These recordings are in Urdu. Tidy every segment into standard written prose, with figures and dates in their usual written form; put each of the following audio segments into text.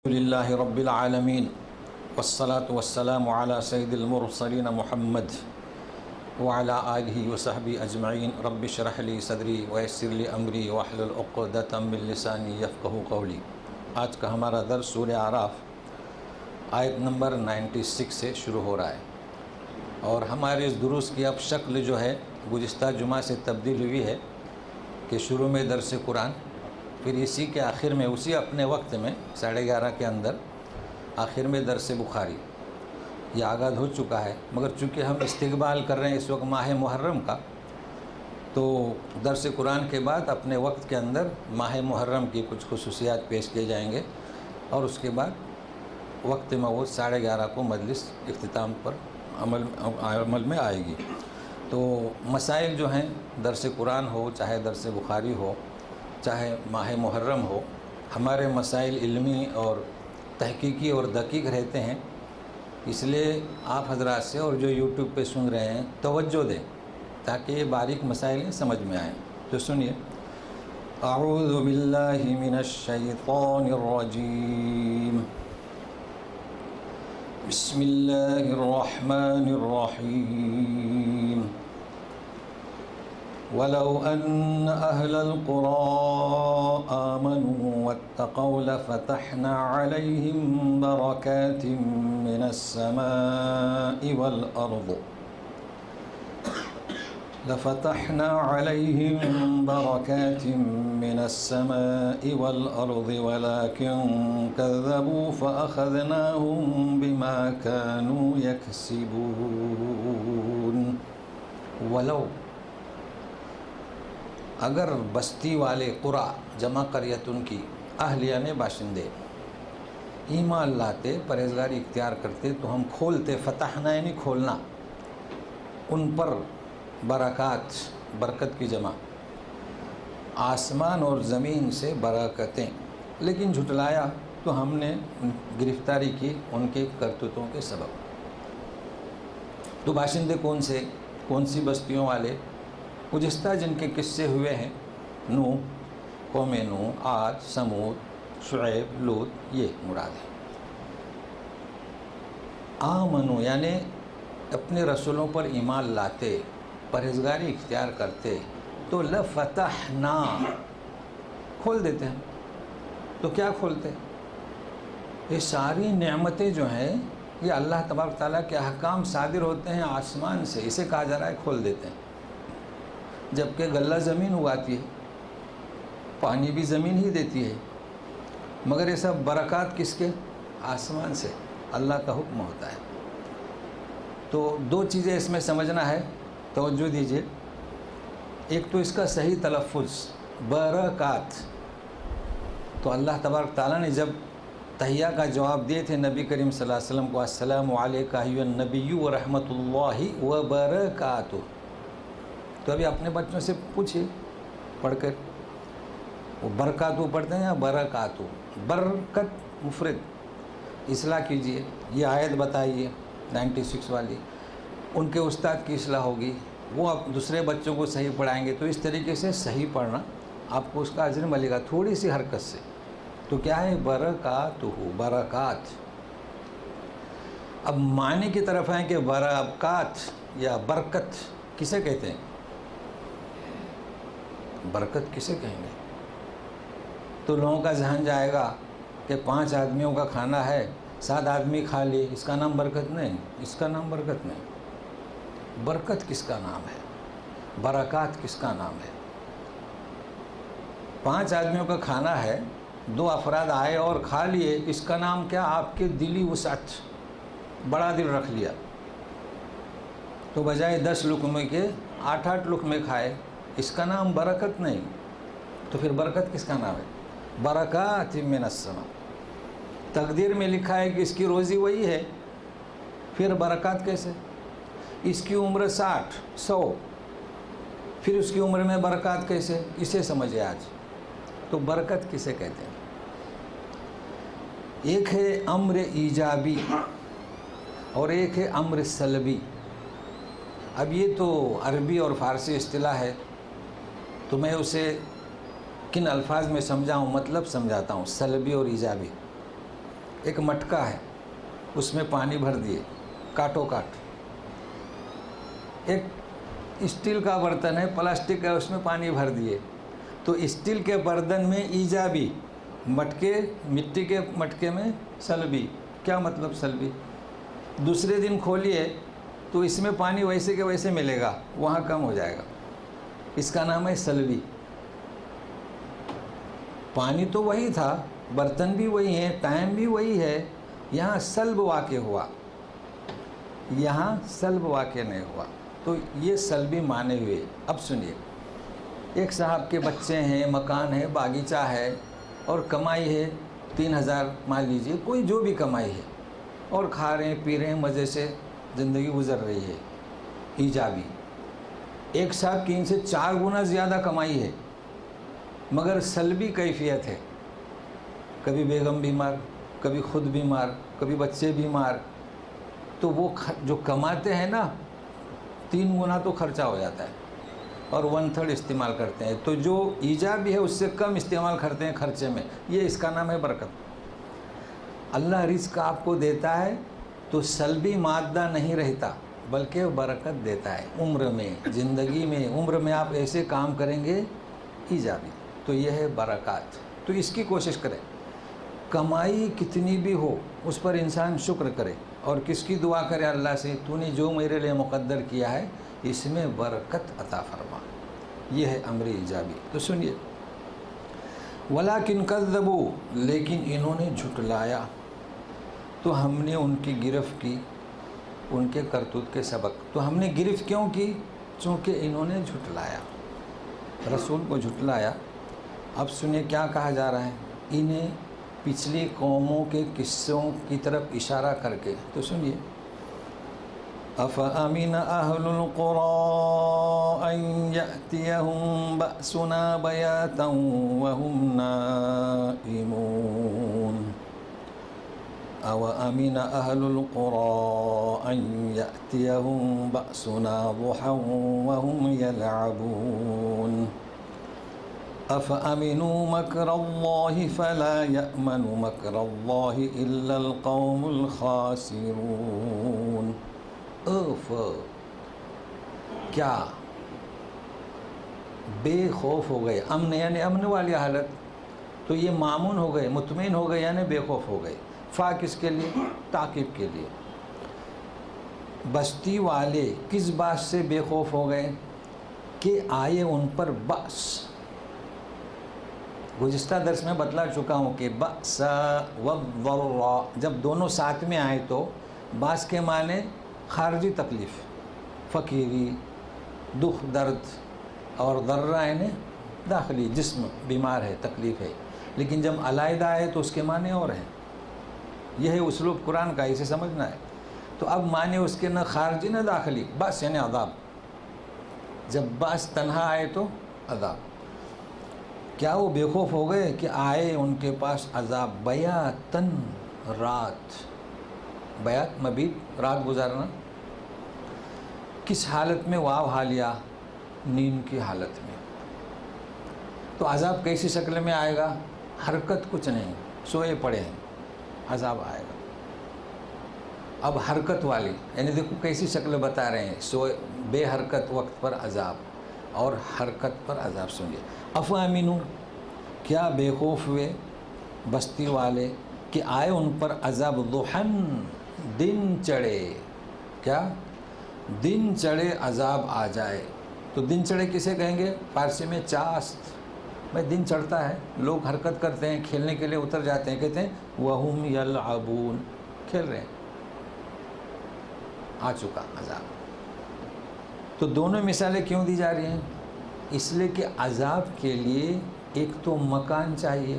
للہ رب العالمین والصلاة والسلام علی سید المرسلین محمد وعلی آلہ وصحبہ اجمعین رب اشرح لی صدری ویسر لی امری واحلل عقدۃ من لسانی یفقہوا قولی۔ آج کا ہمارا درس سورہ اعراف آیت نمبر 96 سے شروع ہو رہا ہے، اور ہمارے اس دروس کی اب شکل جو ہے گزشتہ جمعہ سے تبدیل ہوئی ہے کہ شروع میں درس قرآن، پھر اسی کے آخر میں اسی اپنے وقت میں 11:30 کے اندر آخر میں درس بخاری۔ یہ آغاز ہو چکا ہے، مگر چونکہ ہم استقبال کر رہے ہیں اس وقت ماہ محرم کا، تو درس قرآن کے بعد اپنے وقت کے اندر ماہ محرم کی کچھ خصوصیات پیش کیے جائیں گے، اور اس کے بعد وقت موعود 11:30 کو مجلس اختتام پر عمل میں آئے گی۔ تو مسائل جو ہیں، درس قرآن ہو چاہے درس بخاری ہو چاہے ماہ محرم ہو، ہمارے مسائل علمی اور تحقیقی اور دقیق رہتے ہیں، اس لیے آپ حضرات سے اور جو یوٹیوب پہ سن رہے ہیں توجہ دیں تاکہ یہ باریک مسائل سمجھ میں آئیں۔ تو سنیے، اعوذ باللہ من الشیطان الرجیم، بسم اللہ الرحمن الرحیم، وَلَوْ أَنَّ أَهْلَ الْقُرَىٰ آمَنُوا وَاتَّقَوْا لَفَتَحْنَا عَلَيْهِمْ بَرَكَاتٍ مِّنَ السَّمَاءِ وَالْأَرْضِ وَلَٰكِن كَذَّبُوا فَأَخَذْنَاهُم بِمَا كَانُوا يَكْسِبُونَ۔ ولو، اگر بستی والے قرآ جمع قریتن کی، اہل یعنی باشندے، ایمان لاتے، پرہیزگاری اختیار کرتے تو ہم کھولتے، فتحنا یعنی کھولنا، ان پر برکات، برکت کی جمع، آسمان اور زمین سے برکتیں، لیکن جھٹلایا تو ہم نے گرفتاری کی ان کے کرتوتوں کے سبب۔ تو باشندے کون سے، کون سی بستیوں والے؟ گزشتہ جن کے قصے ہوئے ہیں، نوح، قوم نوح، عاد، سمود، شعیب، لوط، یہ مراد ہے۔ آمنو یعنی اپنے رسولوں پر ایمان لاتے، پرہیزگاری اختیار کرتے، تو لفتحنا کھول دیتے ہیں۔ تو کیا کھولتے؟ یہ ساری نعمتیں جو ہیں یہ اللہ تبارک تعالیٰ کے احکام صادر ہوتے ہیں آسمان سے، اسے کہا جا رہا ہے کھول دیتے ہیں۔ جبکہ غلہ زمین اگاتی ہے، پانی بھی زمین ہی دیتی ہے، مگر یہ سب برکات کس کے؟ آسمان سے، اللہ کا حکم ہوتا ہے۔ تو دو چیزیں اس میں سمجھنا ہے، توجہ دیجیے۔ ایک تو اس کا صحیح تلفظ برکات، تو اللہ تبارک تعالیٰ نے جب تحیہ کا جواب دیے تھے نبی کریم صلی اللہ علیہ وسلم کو، السلام علیکہ ایھا النبی ورحمۃ اللہ وبرکاتہ، تو ابھی اپنے بچوں سے پوچھیے پڑھ کر، وہ برکاتو پڑھتے ہیں یا برکاتو؟ برکت مفرد، اصلاح کیجئے، یہ آیت بتائیے 96 والی، ان کے استاد کی اصلاح ہوگی، وہ اب دوسرے بچوں کو صحیح پڑھائیں گے، تو اس طریقے سے صحیح پڑھنا آپ کو اس کا اجر ملے گا تھوڑی سی حرکت سے۔ تو کیا ہے؟ برکاتہ، برکات۔ اب معنی کی طرف آئیں کہ برکات یا برکت کسے کہتے ہیں؟ برکت کسے کہیں گے؟ تو لوگوں کا ذہن جائے گا کہ 5 آدمیوں کا کھانا ہے، 7 آدمی کھا لیے، اس کا نام برکت نہیں، اس کا نام برکت نہیں۔ برکت کس کا نام ہے؟ برکات کس کا نام ہے؟ 5 آدمیوں کا کھانا ہے، 2 افراد آئے اور کھا لیے، اس کا نام کیا؟ آپ کے دلی وسعت، بڑا دل رکھ لیا۔ تو بجائے 10 لقمے کے 8 لقمے کھائے، اس کا نام برکت نہیں۔ تو پھر برکت کس کا نام ہے؟ برکات من السماء۔ تقدیر میں لکھا ہے کہ اس کی روزی وہی ہے، پھر برکات کیسے؟ اس کی عمر 60 100، پھر اس کی عمر میں برکات کیسے؟ اسے سمجھے آج۔ تو برکت کسے کہتے ہیں؟ ایک ہے امر ایجابی اور ایک ہے امر سلبی۔ اب یہ تو عربی اور فارسی اصطلاح ہے، تو میں اسے کن الفاظ میں سمجھاؤں، مطلب سمجھاتا ہوں۔ سلبی اور ایجابی، ایک مٹکا ہے، اس میں پانی بھر دیے کاٹو کاٹ، ایک اسٹیل کا برتن ہے، پلاسٹک ہے، اس میں پانی بھر دیے، تو اسٹیل کے برتن میں ایجابی، مٹی کے مٹکے میں سلبی۔ کیا مطلب سلبی؟ دوسرے دن کھولیے تو اس میں پانی ویسے کے ویسے ملے گا، وہاں کم ہو جائے گا، اس کا نام ہے سلبی۔ پانی تو وہی تھا، برتن بھی وہی ہیں، ٹائم بھی وہی ہے، یہاں سلب واقع ہوا، یہاں سلب واقع نہیں ہوا، تو یہ سلبی معنی ہوئے۔ اب سنیے، ایک صاحب کے بچے ہیں، مکان ہے، باغیچہ ہے، اور کمائی ہے 3000 مان لیجیے، کوئی جو بھی کمائی ہے، اور کھا رہے ہیں پی رہے ہیں، مزے سے زندگی گزر رہی ہے، ایجابی۔ ایک صاحب کی ان سے 4 گنا زیادہ کمائی ہے، مگر سلبی کیفیت ہے، کبھی بیگم بیمار، کبھی خود بیمار، کبھی بچے بیمار، تو وہ جو کماتے ہیں نا 3 گنا تو خرچہ ہو جاتا ہے اور 1/3 استعمال کرتے ہیں، تو جو ایجابی ہے اس سے کم استعمال کرتے ہیں خرچے میں، یہ اس کا نام ہے برکت۔ اللہ رزق آپ کو دیتا ہے تو سلبی مادہ نہیں رہتا، بلکہ برکت دیتا ہے عمر میں، زندگی میں، عمر میں آپ ایسے کام کریں گے ایجابی، تو یہ ہے برکات۔ تو اس کی کوشش کریں، کمائی کتنی بھی ہو اس پر انسان شکر کرے، اور کس کی دعا کرے؟ اللہ سے، تو نے جو میرے لیے مقدر کیا ہے اس میں برکت عطا فرما، یہ ہے امر ایجابی۔ تو سنیے، وَلَكِنْ كَذَّبُوا، لیکن انہوں نے جھٹلایا، تو ہم نے ان کی گرفت کی، ان کے کرتوت کے سبق۔ تو ہم نے گرفت کیوں کی؟ چونکہ انہوں نے جھٹلایا، رسول کو جھٹلایا۔ اب سنیں کیا کہا جا رہا ہے، انہیں پچھلی قوموں کے قصوں کی طرف اشارہ کر کے۔ تو سنیے، أَفَأَمِنَ أَهْلُ الْقُرَىٰ أَن يَأْتِيَهُم بَأْسُنَا بَيَاتًا وَهُمْ نَائِمُونَ أَوَأَمِنَ أَهْلُ الْقُرَىٰ أَن يَأْتِيَهُم بَأْسُنَا ضُحًى وَهُمْ يَلْعَبُونَ أَفَأَمِنُوا مَكْرَ اللَّهِ فَلَا يَأْمَنُ مَكْرَ اللَّهِ إِلَّا الْقَوْمُ الْخَاسِرُونَ۔ کیا بے خوف ہو گئے، امن یعنی امن والی حالت، تو یہ مامون ہو گئے، مطمئن ہو گئے، یعنی بے خوف ہو گئے۔ فا کس کے لیے؟ تعقیب کے لیے۔ بستی والے کس بات سے بے خوف ہو گئے؟ کہ آئے ان پر بأس۔ گزشتہ درس میں بتلا چکا ہوں کہ بأس والضراء جب دونوں ساتھ میں آئے تو باس کے معنی خارجی تکلیف، فقیری، دکھ درد، اور ضرہ یعنی داخلی جسم بیمار ہے، تکلیف ہے، لیکن جب علیحدہ آئے تو اس کے معنی اور ہیں۔ یہ ہے اسلوب قرآن کا، اسے سمجھنا ہے۔ تو اب معنی اس کے نہ خارجی نہ داخلی، بس یعنی عذاب، جب بس تنہا آئے تو عذاب۔ کیا وہ بے خوف ہو گئے کہ آئے ان کے پاس عذاب بیاتن، رات، بیات مبیت، رات گزارنا، کس حالت میں؟ واو حالیہ، نیند کی حالت میں۔ تو عذاب کیسی شکل میں آئے گا؟ حرکت کچھ نہیں، سوئے پڑے ہیں، عذاب آئے گا۔ اب حرکت والی، یعنی دیکھو کیسی شکل بتا رہے ہیں، سوئے بے حرکت وقت پر عذاب، اور حرکت پر عذاب۔ سنیے، افامنو، کیا بے خوف ہوئے بستی والے کہ آئے ان پر عذاب ضحن، دن چڑھے. کیا؟ دن چڑھے عذاب آ جائے. تو دن چڑھے کسے کہیں گے؟ فارسی میں چاست. بھائی دن چڑھتا ہے، لوگ حرکت کرتے ہیں، کھیلنے کے لیے اتر جاتے ہیں، کہتے ہیں وَهُمْ يَلْعَبُونَ، کھیل رہے ہیں. آ چکا عذاب. تو دونوں مثالیں کیوں دی جا رہی ہیں؟ اس لیے کہ عذاب کے لیے ایک تو مکان چاہیے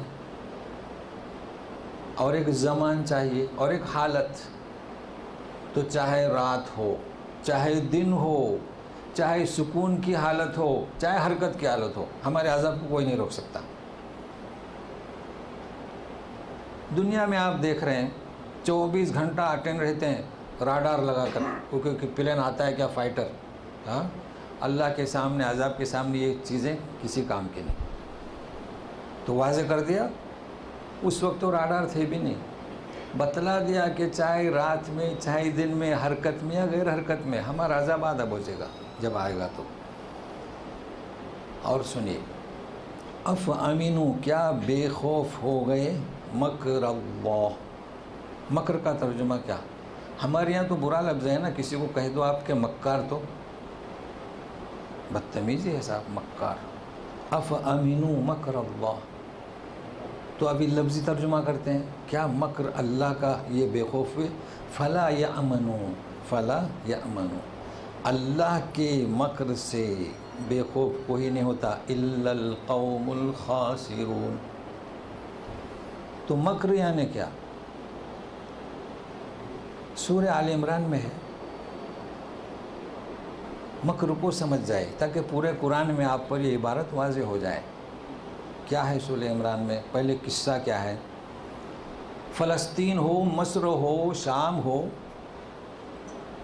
اور ایک زمان چاہیے اور ایک حالت. تو چاہے رات ہو، چاہے دن ہو، چاہے سکون کی حالت ہو، چاہے حرکت کی حالت ہو، ہمارے عذاب کو کوئی نہیں روک سکتا. دنیا میں آپ دیکھ رہے ہیں 24 گھنٹہ اٹینڈ رہتے ہیں راڈار لگا کر، کیونکہ پلین آتا ہے کیا فائٹر. ہاں، اللہ کے سامنے، عذاب کے سامنے یہ چیزیں کسی کام کی نہیں. تو واضح کر دیا. اس وقت تو راڈار تھے بھی نہیں. بتلا دیا کہ چاہے رات میں، چاہے دن میں، حرکت میں یا غیر حرکت میں، ہمارا عذاب آدھا پہنچے گا جب آئے گا. تو اور سنیے، اف امینو، کیا بے خوف ہو گئے، مکر اللہ. مکر کا ترجمہ کیا؟ ہمارے یہاں تو برا لفظ ہے نا، کسی کو کہہ دو آپ کے مکار تو بدتمیزی ہے صاحب، مکار. اف امینو مکر اللہ. تو ابھی لفظی ترجمہ کرتے ہیں، کیا مکر اللہ کا یہ بے خوف ہوئے. فلا یامنو، فلا یامنو، اللہ کے مکر سے بے خوف کوئی نہیں ہوتا، الا القوم الخاسرون. تو مکر یعنی کیا؟ سورہ آل عمران میں ہے. مکر کو سمجھ جائے تاکہ پورے قرآن میں آپ پر یہ عبارت واضح ہو جائے. کیا ہے سورہ عمران میں؟ پہلے قصہ کیا ہے؟ فلسطین ہو، مصر ہو، شام ہو،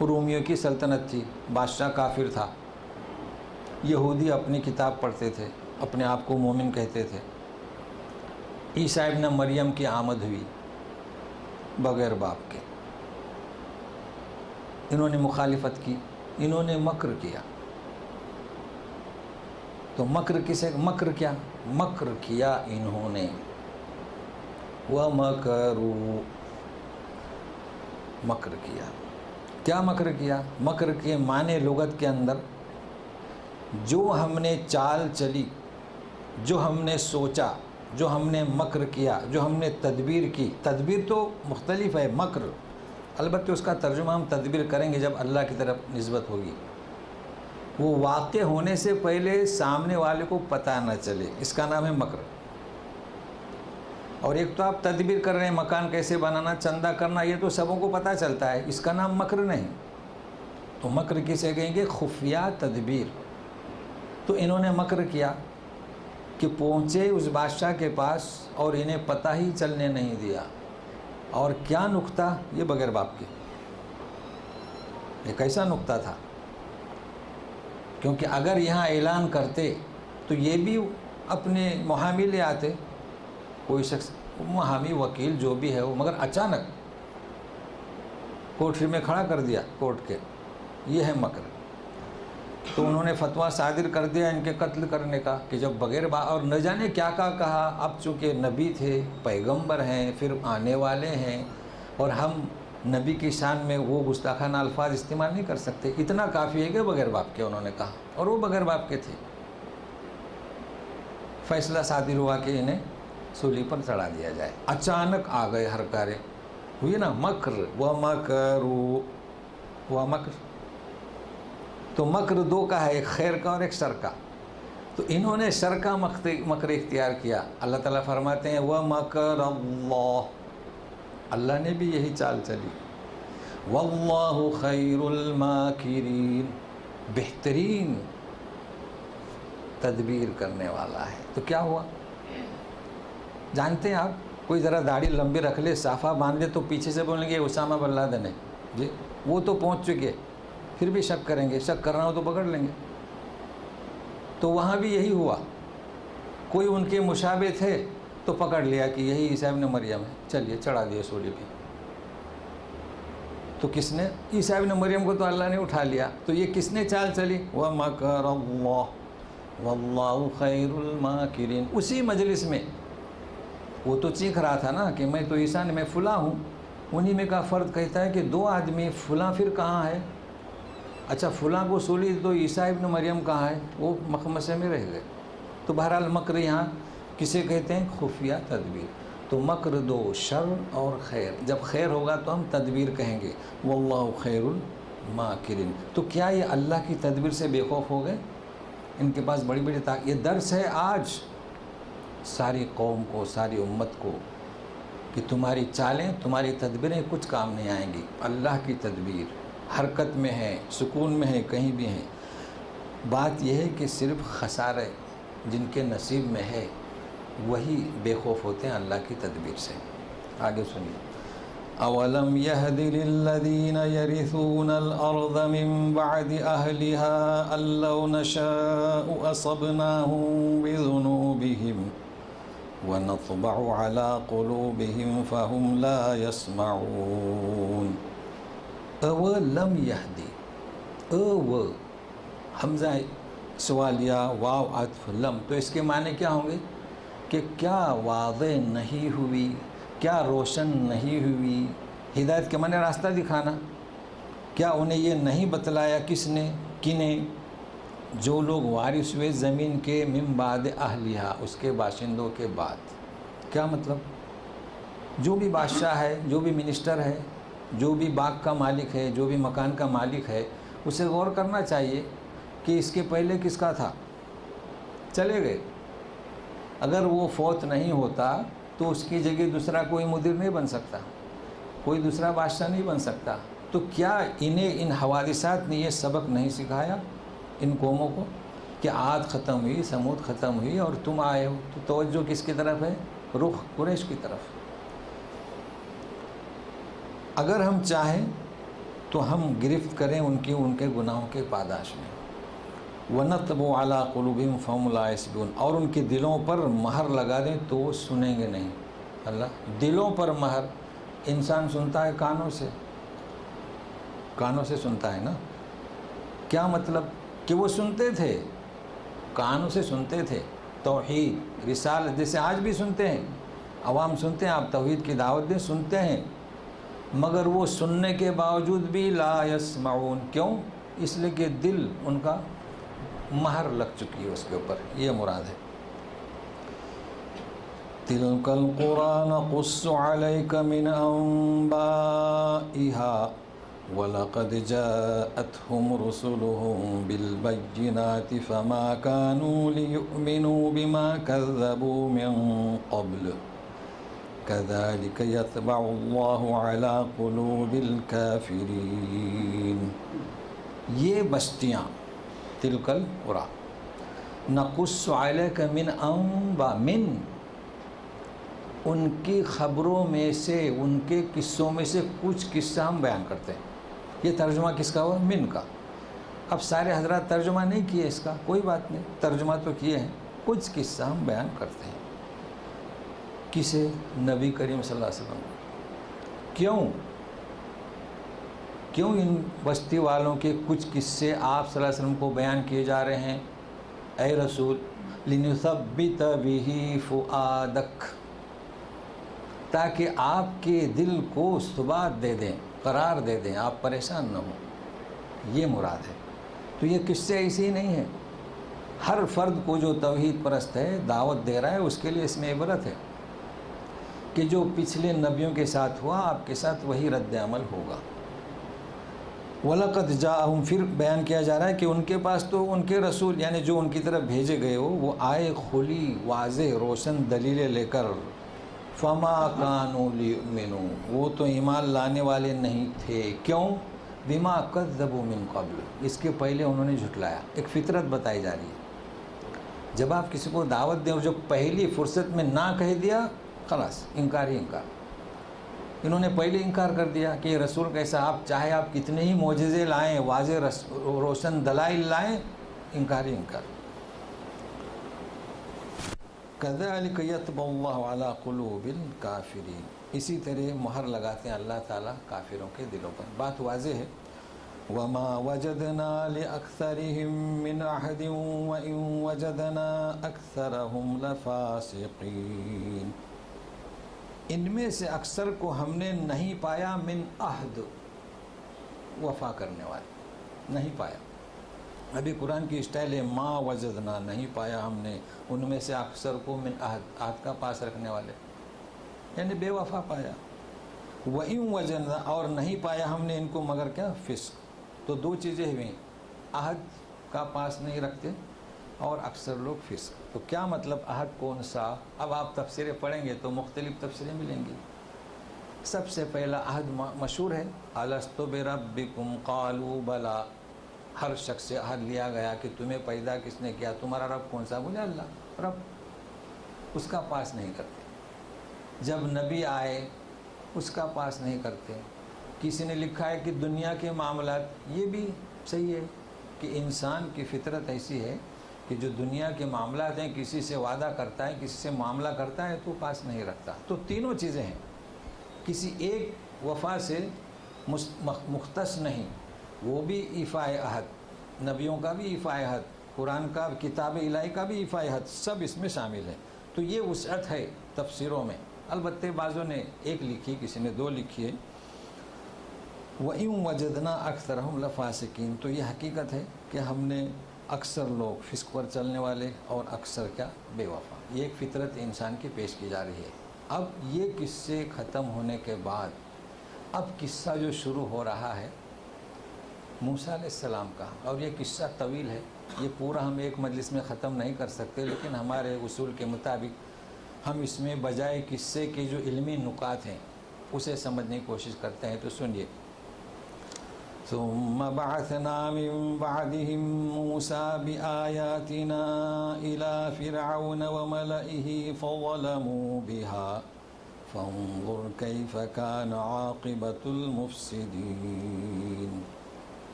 رومیوں کی سلطنت تھی، بادشاہ کافر تھا، یہودی اپنی کتاب پڑھتے تھے، اپنے آپ کو مومن کہتے تھے. عیسیٰ ابن مریم کی آمد ہوئی بغیر باپ کے، انہوں نے مخالفت کی، انہوں نے مکر کیا. تو مکر کسے؟ مکر کیا؟ مکر کیا انہوں نے. وَمَكَرُوا، مکر کیا. کیا مکر کیا؟ مکر کے معنی لغت کے اندر جو ہم نے چال چلی، جو ہم نے سوچا، جو ہم نے مکر کیا، جو ہم نے تدبیر کی. تدبیر تو مختلف ہے، مکر البتہ اس کا ترجمہ ہم تدبیر کریں گے جب اللہ کی طرف نسبت ہوگی. وہ واقع ہونے سے پہلے سامنے والے کو پتہ نہ چلے، اس کا نام ہے مکر. اور ایک تو آپ تدبیر کر رہے ہیں، مکان کیسے بنانا، چندہ کرنا، یہ تو سبوں کو پتہ چلتا ہے، اس کا نام مکر نہیں. تو مکر کسے کہیں گے؟ خفیہ تدبیر. تو انہوں نے مکر کیا کہ پہنچے اس بادشاہ کے پاس اور انہیں پتہ ہی چلنے نہیں دیا. اور کیا نکتہ، یہ بغیر باپ کے، یہ کیسا نکتہ تھا. کیونکہ اگر یہاں اعلان کرتے تو یہ بھی اپنے محامی لے آتے، کوئی شخص، محامی، وکیل جو بھی ہے وہ، مگر اچانک کوٹری میں کھڑا کر دیا کورٹ کے. یہ ہے مکر. تو انہوں نے فتویٰ صادر کر دیا ان کے قتل کرنے کا کہ جب بغیر اور نہ جانے کیا کہا. اب چونکہ نبی تھے، پیغمبر ہیں، پھر آنے والے ہیں، اور ہم نبی کی شان میں وہ گستاخانہ الفاظ استعمال نہیں کر سکتے. اتنا کافی ہے کہ بغیر باپ کے انہوں نے کہا، اور وہ بغیر باپ کے تھے. فیصلہ صادر ہوا کہ انہیں سولی پر چڑھا دیا جائے. اچانک آ گئے ہر کارے، ہوئی نا مکر. وَمَكَرُوا، وہ مکر. تو مکر دو کا ہے، ایک خیر کا اور ایک شر کا. تو انہوں نے شر کا مکر اختیار کیا. اللہ تعالیٰ فرماتے ہیں وَمَكَرَ اللَّهُ، اللہ نے بھی یہی چال چلی. وَاللَّهُ خَيْرُ الْمَاكِرِينَ، بہترین تدبیر کرنے والا ہے. تو کیا ہوا جانتے ہیں آپ؟ کوئی ذرا داڑھی لمبی رکھ لے، صافہ باندھ لے، تو پیچھے سے بولیں گے اسامہ بن لادن ہے جی، وہ تو پہنچ چکے، پھر بھی شک کریں گے، شک کرنا ہو تو پکڑ لیں گے. تو وہاں بھی یہی ہوا. کوئی ان کے مشابہ تھے تو پکڑ لیا کہ یہی عیسیٰ ابن مریم ہے، چلیے چڑھا دیا سولی پہ. تو کس نے؟ عیسیٰ ابن مریم کو تو اللہ نے اٹھا لیا. تو یہ کس نے چال چلی؟ وَمَكَرَ اللَّهُ، واللہ خیر الماکرین. اسی مجلس میں وہ تو چیخ رہا تھا نا کہ میں تو عیسیٰ میں فلاں ہوں. انہی میں کا فرد کہتا ہے کہ دو آدمی فلاں پھر کہاں ہے؟ اچھا فلاں کو سولی تو عیسیٰ ابن مریم کہاں ہے؟ وہ مخمصے میں رہ گئے. تو بہرحال مکر یہاں کسے کہتے ہیں؟ خفیہ تدبیر. تو مکر دو، شر اور خیر. جب خیر ہوگا تو ہم تدبیر کہیں گے. واللہ خیر الماکرین. تو کیا یہ اللہ کی تدبیر سے بے خوف ہو گئے؟ ان کے پاس بڑی بڑی یہ درس ہے آج ساری قوم کو، ساری امت کو، کہ تمہاری چالیں، تمہاری تدبیریں کچھ کام نہیں آئیں گی. اللہ کی تدبیر حرکت میں ہے، سکون میں ہے، کہیں بھی ہے. بات یہ ہے کہ صرف خسارے جن کے نصیب میں ہے وہی بے خوف ہوتے ہیں اللہ کی تدبیر سے. آگے سنیے. اولم یہد للذین یرثون الارض من بعد اہلها ان لو نشاء اصبناهم بذنوبهم ونطبع على قلوبهم فهم لا يسمعون. اولم یہدی، او حمزہ سوالیہ واو عطف لم، تو اس کے معنی کیا ہوں گے؟ کہ کیا واضح نہیں ہوئی، کیا روشن نہیں ہوئی. ہدایت کے معنی راستہ دکھانا. کیا انہیں یہ نہیں بتلایا کس نے، کنہیں؟ جو لوگ وارث ہوئے زمین کے من بعد اہلیہا، اس کے باشندوں کے بعد. کیا مطلب؟ جو بھی بادشاہ ہے، جو بھی منسٹر ہے، جو بھی باغ کا مالک ہے، جو بھی مکان کا مالک ہے، اسے غور کرنا چاہیے کہ اس کے پہلے کس کا تھا. چلے گئے. اگر وہ فوت نہیں ہوتا تو اس کی جگہ دوسرا کوئی مدیر نہیں بن سکتا، کوئی دوسرا بادشاہ نہیں بن سکتا. تو کیا انہیں ان حوادثات نے یہ سبق نہیں سکھایا ان قوموں کو کہ عاد ختم ہوئی، سمود ختم ہوئی اور تم آئے ہو؟ تو توجہ کس کی طرف ہے؟ رخ قریش کی طرف. اگر ہم چاہیں تو ہم گرفت کریں ان کے گناہوں کے پاداش میں. وَنَطْبُ عَلَىٰ قُلُوبِهِمْ فَهُمْ لَا يَسْمَعُونَ. اور ان کے دلوں پر مہر لگا دیں تو وہ سنیں گے نہیں. اللہ دلوں پر مہر. انسان سنتا ہے کانوں سے، کانوں سے سنتا ہے نا. کیا مطلب؟ کہ وہ سنتے تھے، کانوں سے سنتے تھے توحید رسالت، جیسے آج بھی سنتے ہیں، عوام سنتے ہیں، آپ توحید کی دعوت دیں، سنتے ہیں، مگر وہ سننے کے باوجود بھی لا یسمعون. کیوں؟ اس لیے کہ دل ان کا مہر لگ چکی ہے اس کے اوپر. یہ مراد ہے. تلک القرى نقص عليك من انبائها وَلَقَدْ جَاءَتْهُمْ رُسُلُهُم بِالْبَيِّنَاتِ فَمَا كَانُوا لِيُؤْمِنُوا بِمَا كَذَّبُوا مِن قَبْلُ كَذَلِكَ يَطْبَعُ اللَّهُ عَلَى قُلُوبِ الْكَافِرِينَ. یہ بستیاں تلک القرى نقص علیک من انباء، من ان کی خبروں میں سے، ان کے قصوں میں سے کچھ قصہ ہم بیان کرتے ہیں. یہ ترجمہ کس کا ہوا؟ من کا. اب سارے حضرات ترجمہ نہیں کیے اس کا، کوئی بات نہیں، ترجمہ تو کیے ہیں. کچھ قصہ ہم بیان کرتے ہیں. کسے؟ نبی کریم صلی اللہ علیہ وسلم. کیوں ان بستی والوں کے کچھ قصے آپ صلی اللہ علیہ وسلم کو بیان کیے جا رہے ہیں؟ اے رسول لِنُثَبِّتَ بِهِ فُؤَادَكَ، تاکہ آپ کے دل کو ثبات دے دیں، قرار دے دیں، آپ پریشان نہ ہوں. یہ مراد ہے. تو یہ قصے ایسے ہی نہیں ہیں. ہر فرد کو جو توحید پرست ہے دعوت دے رہا ہے، اس کے لیے اس میں عبرت ہے کہ جو پچھلے نبیوں کے ساتھ ہوا آپ کے ساتھ وہی رد عمل ہوگا. وَلَقَدْ جَاءَهُمْ، پھر بیان کیا جا رہا ہے کہ ان کے پاس تو ان کے رسول، یعنی جو ان کی طرف بھیجے گئے ہو، وہ آئے کھلی واضح روشن دلیلیں لے کر. فَمَا كَانُوا لِيُؤْمِنُوا، وہ تو ایمان لانے والے نہیں تھے. کیوں؟ بِمَا كَذَّبُوا مِن قَبْلُ، اس کے پہلے انہوں نے جھٹلایا. ایک فطرت بتائی جا رہی ہے. جب آپ کسی کو دعوت دیں اور جو پہلی فرصت میں نہ کہہ دیا، خلاص انکار ہی انکار. انہوں نے پہلے انکار کر دیا کہ یہ رسول کیسا، آپ چاہے آپ کتنے ہی معجزے لائیں، واضح روشن دلائل لائیں، انکار ہی انکار. كَذَلِكَ يَطْبَعُ اللَّهُ عَلَى قُلُوبِ الْكَافِرِينَ. اسی طرح مہر لگاتے ہیں اللہ تعالیٰ کافروں کے دلوں پر. بات واضح ہے. وما وجدنا لأكثرهم من عهد وإن وجدنا أكثرهم لفاسقين. ان میں سے اکثر کو ہم نے نہیں پایا من عہد، وفا کرنے والے نہیں پایا. ابھی قرآن کی اسٹائل ہے ما وجدنا، نہیں پایا ہم نے ان میں سے اکثر کو من عہد، عہد کا پاس رکھنے والے، یعنی بے وفا پایا. وَإِن وَجَدْنَا، اور نہیں پایا ہم نے ان کو مگر کیا، فسق. تو دو چیزیں ہوئیں، عہد کا پاس نہیں رکھتے اور اکثر لوگ فسق. تو کیا مطلب عہد کون سا؟ اب آپ تفسیریں پڑھیں گے تو مختلف تفسیریں ملیں گی. سب سے پہلا عہد مشہور ہے الستُ بربکم قالوا بلا. ہر شخص سے عہد لیا گیا کہ تمہیں پیدا کس نے کیا، تمہارا رب کون سا؟ بولے اللہ رب. اس کا پاس نہیں کرتے. جب نبی آئے اس کا پاس نہیں کرتے. کسی نے لکھا ہے کہ دنیا کے معاملات، یہ بھی صحیح ہے کہ انسان کی فطرت ایسی ہے کہ جو دنیا کے معاملات ہیں، کسی سے وعدہ کرتا ہے، کسی سے معاملہ کرتا ہے تو پاس نہیں رکھتا. تو تینوں چیزیں ہیں، کسی ایک وفا سے مختص نہیں، وہ بھی ایفائے عہد، نبیوں کا بھی ایفائے عہد، قرآن کا، کتاب الہی کا بھی ایفائے عہد، سب اس میں شامل ہیں. تو یہ وسعت ہے تفسیروں میں. البتہ بعضوں نے ایک لکھی، کسی نے دو لکھی ہے. وَإِن وَجَدْنَا أَكْثَرَهُمْ لَفَاسِقِينَ. تو یہ حقیقت ہے کہ ہم نے اکثر لوگ فسق پر چلنے والے اور اکثر کیا، بے وفا. یہ ایک فطرت انسان کی پیش کی جا رہی ہے. اب یہ قصے ختم ہونے کے بعد اب قصہ جو شروع ہو رہا ہے موسیٰ علیہ السلام کا، اور یہ قصہ طویل ہے، یہ پورا ہم ایک مجلس میں ختم نہیں کر سکتے، لیکن ہمارے اصول کے مطابق ہم اس میں بجائے قصے کے جو علمی نکات ہیں اسے سمجھنے کی کوشش کرتے ہیں. تو سنیے. ثم بعثنا من بعدهم موسى بآياتنا إلى فرعون وملئه فظلموا بها فانظر كيف كان عاقبة المفسدين.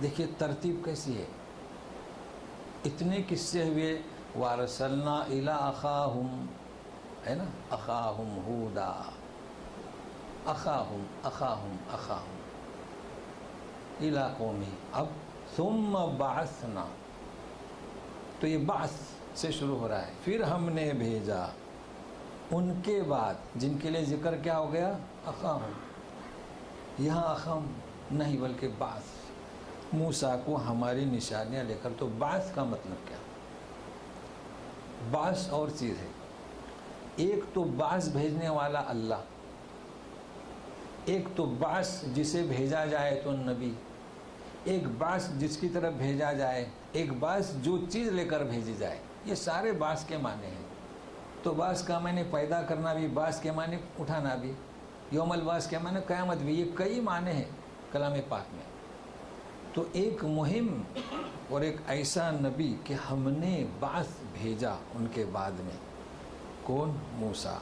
دیکھیے ترتیب کیسی ہے. اتنے قصے ہوئے، وارسلنا إلى أخاهم، ہے نا، أخاهم هودا، أخاهم إلى قومه. اب ثم بعثنا، تو یہ بعث سے شروع ہو رہا ہے. پھر ہم نے بھیجا ان کے بعد، جن کے لیے ذکر کیا ہو گیا، اخاہم. یہاں اخم نہیں بلکہ بعث، موسیٰ کو ہماری نشانیاں لے کر. تو بعث کا مطلب کیا؟ بعث اور چیز ہے. ایک تو بعث بھیجنے والا اللہ، ایک تو بعث جسے بھیجا جائے تو نبی، ایک بعث جس کی طرف بھیجا جائے، ایک بعث جو چیز لے کر بھیجی جائے. یہ سارے بعث کے معنی ہیں. تو بعث کا معنی پیدا کرنا بھی، بعث کے معنی اٹھانا بھی، یوم البعث کے معنی قیامت بھی. یہ کئی معنی ہیں کلام پاک میں. تو ایک مہم اور ایک ایسا نبی کہ ہم نے بعث بھیجا ان کے بعد میں. کون؟ موسیٰ.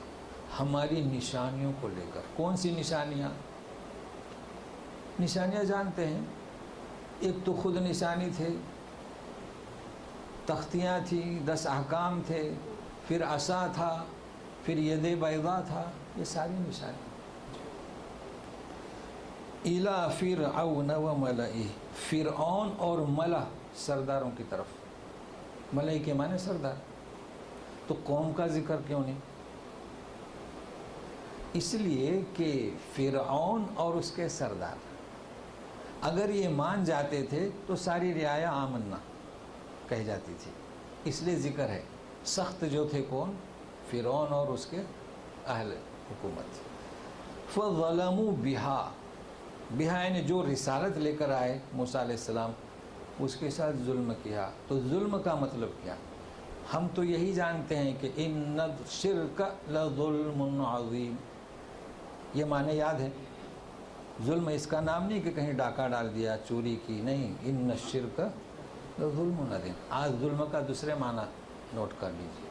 ہماری نشانیوں کو لے کر. کون سی نشانیاں؟ نشانیاں جانتے ہیں. ایک تو خود نشانی تھے، تختیاں تھیں، 10 احکام تھے، پھر عصا تھا، پھر ید بیضا تھا. یہ ساری نشانی. اِلَى فِرْعَوْنَ وَمَلَئِهِ، فرعون اور ملأ، سرداروں کی طرف. ملأ کے معنی سردار. تو قوم کا ذکر کیوں نہیں؟ اس لیے کہ فرعون اور اس کے سردار اگر یہ مان جاتے تھے تو ساری رعایا آمنا کہہ جاتی تھی. اس لیے ذکر ہے. سخت جو تھے کون؟ فرعون اور اس کے اہل حکومت. فظلموا بہا، بہا یعنی جو رسالت لے کر آئے موسیٰ علیہ السلام، اس کے ساتھ ظلم کیا. تو ظلم کا مطلب کیا؟ ہم تو یہی جانتے ہیں کہ ان الشرک لظلم عظیم. یہ معنی یاد ہے. ظلم اس کا نام نہیں کہ کہیں ڈاکہ ڈال دیا، چوری کی، نہیں. ان الشرک لظلم عظیم. آج ظلم کا دوسرے معنی نوٹ کر لیجیے.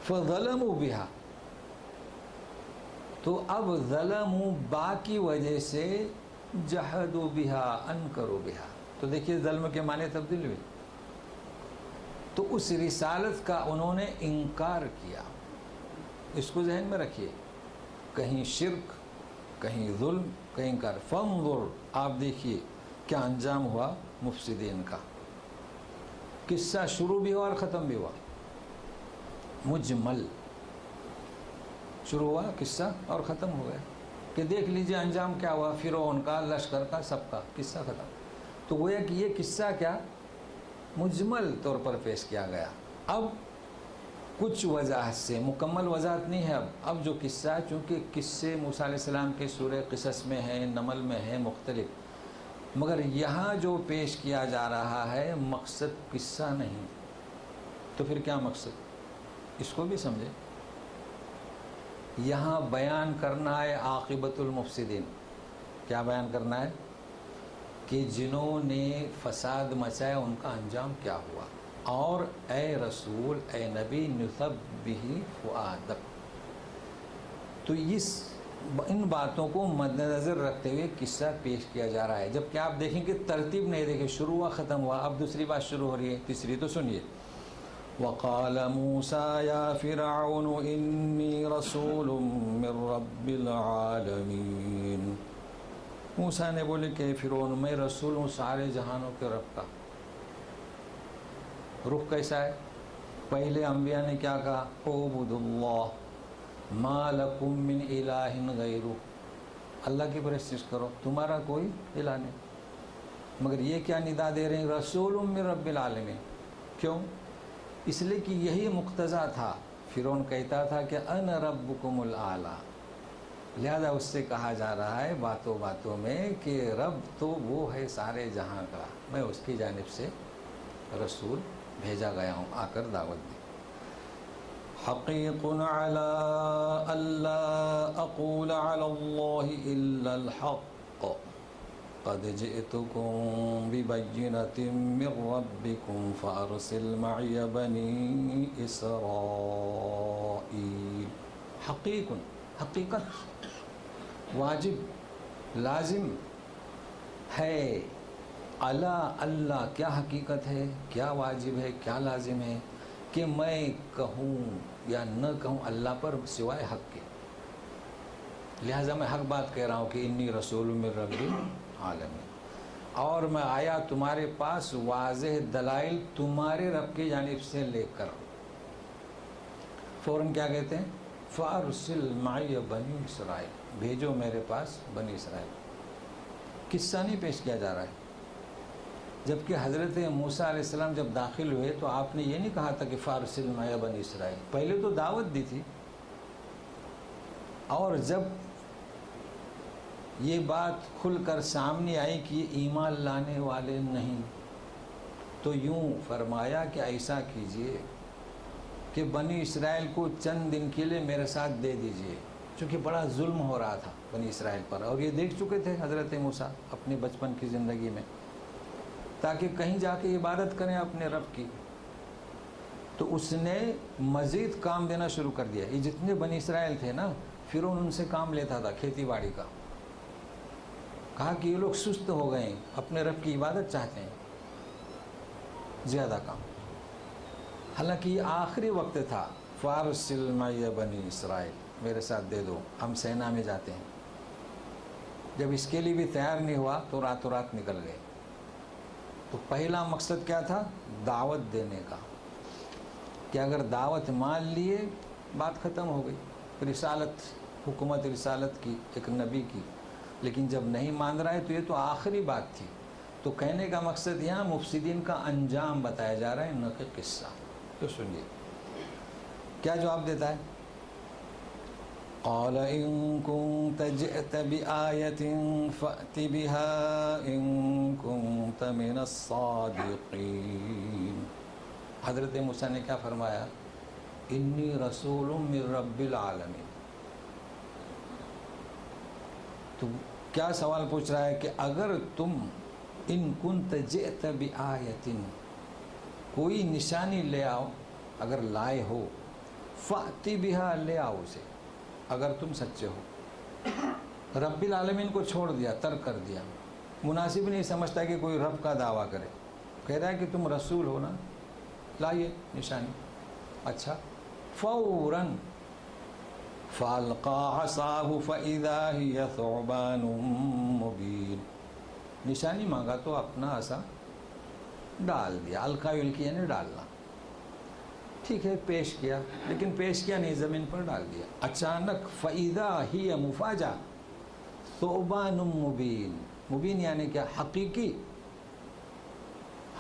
فظلموا بہا، تو اب ظلموا با کی وجہ سے جحدوا بہا، انکروا بہا. تو دیکھیے ظلم کے معنی تبدیل ہوئے. تو اس رسالت کا انہوں نے انکار کیا. اس کو ذہن میں رکھیے. کہیں شرک، کہیں ظلم، کہیں انکار. فانظر، آپ دیکھیے کیا انجام ہوا مفسدین کا. قصہ شروع بھی ہوا اور ختم بھی ہوا. مجمل شروع ہوا قصہ اور ختم ہو گیا کہ دیکھ لیجئے انجام کیا ہوا، فرعون کا، لشکر کا، سب کا قصہ ختم. تو گویا کہ یہ قصہ کیا مجمل طور پر پیش کیا گیا. اب کچھ وضاحت سے، مکمل وضاحت نہیں ہے. اب جو قصہ ہے، چونکہ قصے موسیٰ علیہ السلام کے سورہ قصص میں ہیں، نمل میں ہیں، مختلف، مگر یہاں جو پیش کیا جا رہا ہے مقصد قصہ نہیں. تو پھر کیا مقصد، اس کو بھی سمجھے. یہاں بیان کرنا ہے عاقبت المفسدین. کیا بیان کرنا ہے؟ کہ جنہوں نے فساد مچایا ان کا انجام کیا ہوا. اور اے رسول، اے نبی، نثبہ فؤادک. تو ان باتوں کو مد نظر رکھتے ہوئے قصہ پیش کیا جا رہا ہے. جبکہ آپ دیکھیں کہ ترتیب نہیں، دیکھیں شروع ہوا ختم ہوا. اب دوسری بات شروع ہو رہی ہے، تیسری تو سنیے. وقال موسیٰ یا فرعون انی رسول من رب العالمین. موسیٰ نے بولے کہ فرعون میں رسول ہوں سارے جہانوں کے رب کا. رخ کیسا ہے؟ پہلے انبیاء نے کیا کہا؟ اعبدوا اللہ ما لکم من الہ غیرہ. اللہ کی پرستش کرو، تمہارا کوئی الہ نہیں. مگر یہ کیا ندا دے رہے ہیں؟ رسول من رب العالمین. کیوں؟ اس لیے کہ یہی مقتضا تھا. فرعون کہتا تھا کہ انا ربکم الاعلی، لہذا اس سے کہا جا رہا ہے باتوں باتوں میں کہ رب تو وہ ہے سارے جہاں کا، میں اس کی جانب سے رسول بھیجا گیا ہوں، آ کر دعوت دی. حقیق علی الا اقول علی اللہ الا الحق قد جئتکم ببینۃ من ربکم فارسل معی بنی اسرائیل. حقیقت، واجب، لازم ہے. اللہ کیا حقیقت ہے، کیا واجب ہے، کیا لازم ہے کہ میں کہوں یا نہ کہوں اللہ پر سوائے حق کے. لہٰذا میں حق بات کہہ رہا ہوں کہ انی رسول من رب العالمین. اور میں آیا تمہارے پاس واضح دلائل تمہارے رب کی جانب سے لے کر. فوراً کیا کہتے ہیں؟ فارسل معی بنی اسرائیل، بھیجو میرے پاس بنی اسرائیل. قصہ نہیں پیش کیا جا رہا ہے. جبکہ حضرت موسیٰ علیہ السلام جب داخل ہوئے تو آپ نے یہ نہیں کہا تھا کہ فارسل معی بنی اسرائیل. پہلے تو دعوت دی تھی، اور جب یہ بات کھل کر سامنے آئی کہ یہ ایمان لانے والے نہیں، تو یوں فرمایا کہ ایسا کیجئے کہ بنی اسرائیل کو چند دن کے لیے میرے ساتھ دے دیجئے. چونکہ بڑا ظلم ہو رہا تھا بنی اسرائیل پر، اور یہ دیکھ چکے تھے حضرت موسیٰ اپنے بچپن کی زندگی میں، تاکہ کہیں جا کے عبادت کریں اپنے رب کی. تو اس نے مزید کام دینا شروع کر دیا. یہ جتنے بنی اسرائیل تھے نا، فرعون ان سے کام لیتا تھا کھیتی باڑی کا. کہا کہ یہ لوگ سست ہو گئے ہیں، اپنے رب کی عبادت چاہتے ہیں، زیادہ کام. حالانکہ یہ آخری وقت تھا. فارسل معی بنی اسرائیل، میرے ساتھ دے دو، ہم سینا میں جاتے ہیں. جب اس کے لیے بھی تیار نہیں ہوا تو راتوں رات نکل گئے. تو پہلا مقصد کیا تھا؟ دعوت دینے کا، کہ اگر دعوت مان لیے بات ختم ہو گئی. رسالت، حکومت رسالت کی، ایک نبی کی. لیکن جب نہیں مان رہا ہے تو یہ تو آخری بات تھی. تو کہنے کا مقصد یہاں مفسدین کا انجام بتایا جا رہا ہے، نہ کہ قصہ. تو سنیے کیا جواب دیتا ہے. قال ان كنت جئت بآية فأت بها ان كنت من الصادقين. حضرت موسیٰ نے کیا فرمایا؟ انی رسول من رب العالمین. تو کیا سوال پوچھ رہا ہے کہ اگر تم ان كنت جئت بآية، کوئی نشانی لے آؤ، اگر لائے ہو، فأت بها، لے آؤ اسے، اگر تم سچے ہو. رب العالمین کو چھوڑ دیا، ترک کر دیا. مناسب نہیں سمجھتا کہ کوئی رب کا دعویٰ کرے. کہہ رہا ہے کہ تم رسول ہو نا، لائیے نشانی. اچھا، فوراً فَأَلْقَىٰ عَصَاهُ فَإِذَا هِيَ ثُعْبَانٌ مُّبِينٌ. نشانی مانگا تو اپنا عصا ڈال دیا، القا ولکی یعنی ڈالنا، ٹھیک ہے پیش کیا، لیکن پیش کیا نہیں، زمین پر ڈال دیا۔ اچانک فَإِذَا هِيَ مُفَاجَةٌ ثُعْبَانٌ مُبِينٌ، مبین یعنی کیا؟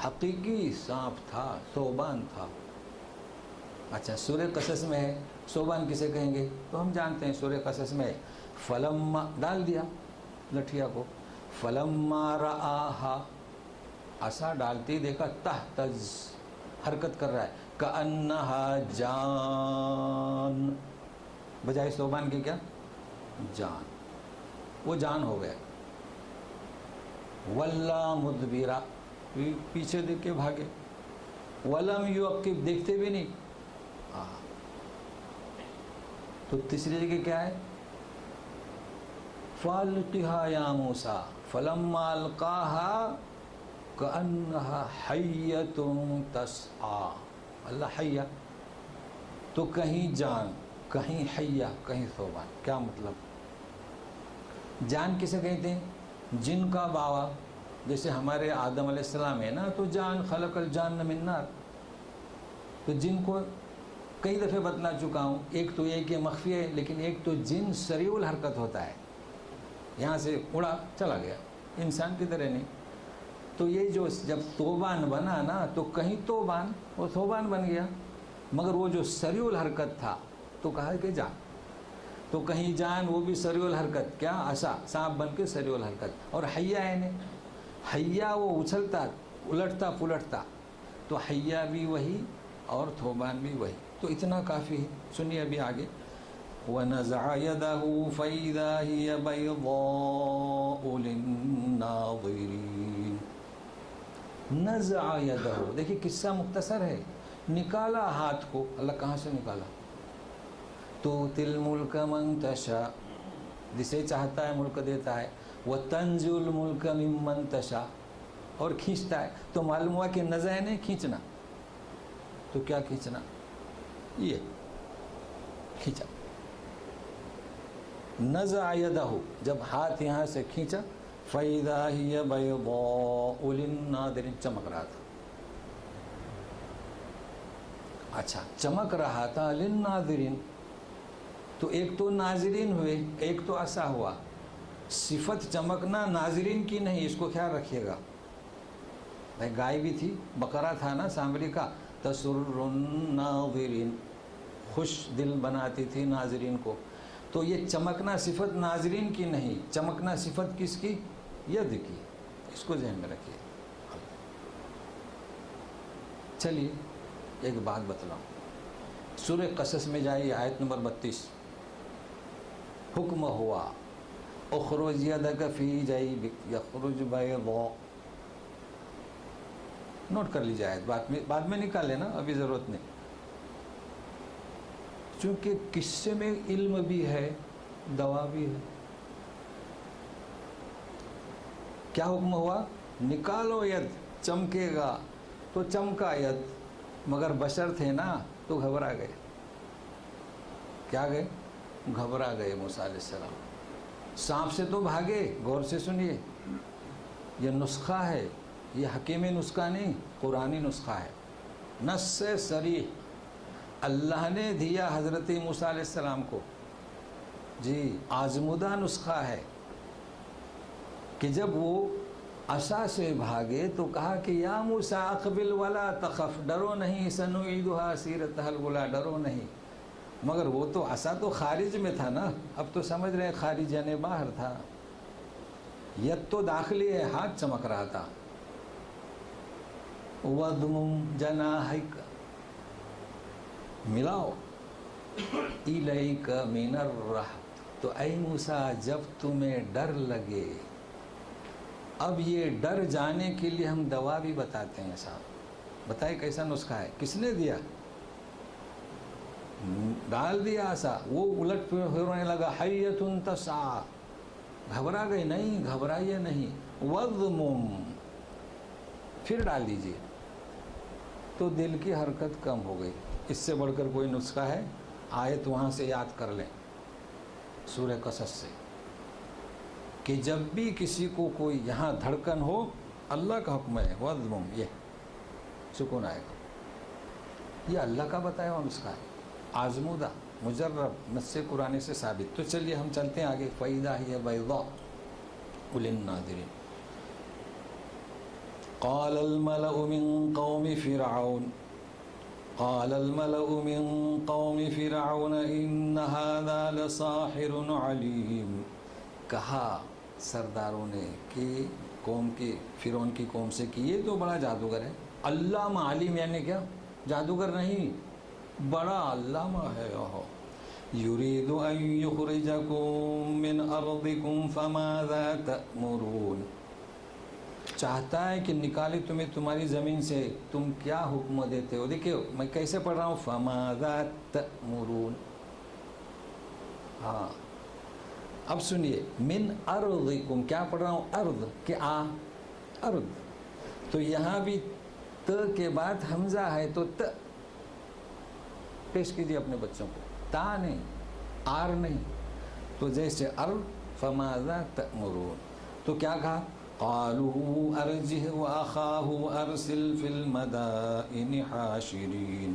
حقیقی سانپ تھا، ثعبان تھا۔ اچھا سورہ قصص میں ہے، ثعبان کسے کہیں گے؟ تو ہم جانتے ہیں سورہ قصص میں فلما ڈال دیا لٹھیا کو، فلما رآہا عصا ڈالتے دیکھا تہتز حرکت کر رہا ہے، کأنہا جان، بجائے ثعبان کی کیا؟ جان، وہ جان ہو گیا۔ وَلَّا مُدْبِرًا، پیچھے دیکھ کے بھاگے، وَلَمْ يُعَقِّبْ دیکھتے بھی نہیں۔ تو تیسری جگہ کیا ہے؟ فَأَلْقِهَا يَا مُوسَىٰ فَلَمَّا أَلْقَاهَا كَأَنَّهَا حَيَّةٌ تَسْعَىٰ، اللہ حیہ، تو کہیں جان، کہیں حیہ، کہیں ثعبان، کیا مطلب؟ جان کسے کہتے ہیں؟ جن کا باوا، جیسے ہمارے آدم علیہ السلام ہے نا، تو جان خلق الجان من نار، تو جن کو کئی دفعے بتلا چکا ہوں، ایک تو یہ کہ مخفی ہے، لیکن ایک تو جن سریع الحرکت ہوتا ہے، یہاں سے اڑا چلا گیا، انسان کی طرح نہیں۔ تو یہ جو جب ثعبان بنا نا، تو کہیں توبان وہ ثعبان بن گیا، مگر وہ جو سریع الحرکت تھا تو کہا کہ جان، تو کہیں جان وہ بھی سریع الحرکت، کیا؟ عصا، سانپ بن کے سریع الحرکت۔ اور حیہ ہے، حیہ وہ اچھلتا الٹتا پلٹتا، تو حیہ بھی وہی اور ثعبان بھی وہی، تو اتنا کافی ہے۔ سنیے ابھی آگے، وَنَزَعَ يَدَهُ فَإِذَا هِيَ بَيْضَاءُ لِلنَّاظِرِينَ۔ نزع يَدَهُ، دیکھیے قصہ مختصر ہے، نکالا ہاتھ کو، اللہ کہاں سے نکالا؟ تُؤْتِي الْمُلْكَ مَن تَشَاءُ، جسے چاہتا ہے ملک دیتا ہے، وَتَنزِعُ الْمُلْكَ مِمَّن تَشَاءُ، اور کھینچتا ہے۔ تو معلوم ہوا کہ نزع ہے نہیں کھینچنا، تو کیا کھینچنا؟ یہ کھینچا، نزع یدہ، جب ہاتھ یہاں سے کھینچا، فَإِذَا هِيَ بَيْضَاءُ لِلنَّاظِرِينَ، چمک رہا تھا۔ اچھا چمک رہا تھا للناظرین، تو ایک تو ناظرین ہوئے، ایک تو عصا ہوا۔ صفت چمکنا ناظرین کی نہیں، اس کو خیال رکھیے گا۔ بھائی گائے بھی تھی، بقرہ تھا نا سامری کا، تسر الناظرین، خوش دل بناتی تھی ناظرین کو۔ تو یہ چمکنا صفت ناظرین کی نہیں، چمکنا صفت کس کی؟ ید کی، اس کو ذہن میں رکھیے۔ چلیے ایک بات بتلاؤں، سورہ قصص میں جائیے، آیت نمبر 32، حکم ہوا اخرج یدک فی جیبک یخرج بیضاء، نوٹ کر لیجیے آیت، بعد میں نکال لینا، ابھی ضرورت نہیں، چونکہ قصے میں علم بھی ہے، دوا بھی ہے۔ کیا حکم ہوا؟ نکالو ید، چمکے گا، تو چمکا ید، مگر بشر تھے نا تو گھبرا گئے۔ کیا گئے؟ گھبرا گئے موسیٰ علیہ السلام۔ سانپ سے تو بھاگے، غور سے سنیے، یہ نسخہ ہے، یہ حکیمی نسخہ نہیں، قرآنی نسخہ ہے، نص سے صریح اللہ نے دیا حضرت موسیٰ علیہ السلام کو، جی آزمودہ نسخہ ہے، کہ جب وہ عصا سے بھاگے تو کہا کہ یا موسیٰ اقبل ولا تخف، ڈرو نہیں، سنعیدھا سیرتھا الاولیٰ، ڈرو نہیں۔ مگر وہ تو عصا تو خارج میں تھا نا، اب تو سمجھ رہے خارج یعنی باہر تھا، ید تو داخلی ہے، ہاتھ چمک رہا تھا۔ وَضْمُمْ جَنَاحَيْكَ، ملاؤ، إِلَيْكَ مِنَ الرَّحْمِ، تو اے موسیٰ جب تمہیں ڈر لگے، اب یہ ڈر جانے کے لیے ہم دوا بھی بتاتے ہیں صاحب، بتائے کیسا نسخہ ہے، کس نے دیا؟ ڈال دیا عصا، وہ الٹ پھرنے لگا، حیۃ تسعیٰ، گھبرا گئی، نہیں گھبرائیے نہیں، وَضْمُمْ، پھر ڈال دیجیے، تو دل کی حرکت کم ہو گئی۔ اس سے بڑھ کر کوئی نسخہ ہے؟ آیت وہاں سے یاد کر لیں، سورہ قصص سے، کہ جب بھی کسی کو کوئی یہاں دھڑکن ہو اللہ کا حکم ہے وضمم، یہ سکون آئے گا، یہ اللہ کا بتایا ہوا نسخہ ہے، آزمودہ مجرب نص قرآن سے ثابت۔ تو چلیے ہم چلتے ہیں آگے۔ فَإِذَا هِيَ بَيْضَاءُ لِلنَّاظِرِينَ قال الملأ من قوم فرعون إن هذا لساحر علیم، کہا سرداروں نے کہ قوم کی فرعون کی قوم سے کہ یہ تو بڑا جادوگر ہے۔ علامہ علیم یعنی کیا؟ جادوگر نہیں، بڑا علامہ ہے۔ یرید ان یخرجکم من ارضکم فماذا تأمرون، چاہتا ہے کہ نکالے تمہیں تمہاری زمین سے، تم کیا حکم دیتے ہو؟ دیکھیں میں کیسے پڑھ رہا ہوں، فماذا تأمرون۔ ہاں اب سنیے، من ارضکم کیا پڑھ رہا ہوں؟ ارض کہ ارض، تو یہاں بھی ت کے بعد حمزہ ہے تو ت پیش کیجیے اپنے بچوں کو، تا نہیں آر نہیں، تو جیسے ارض فماذا تأمرون، تو کیا کہا؟ قالوا ارجه واخاه ارسل في المدائن حاشرین،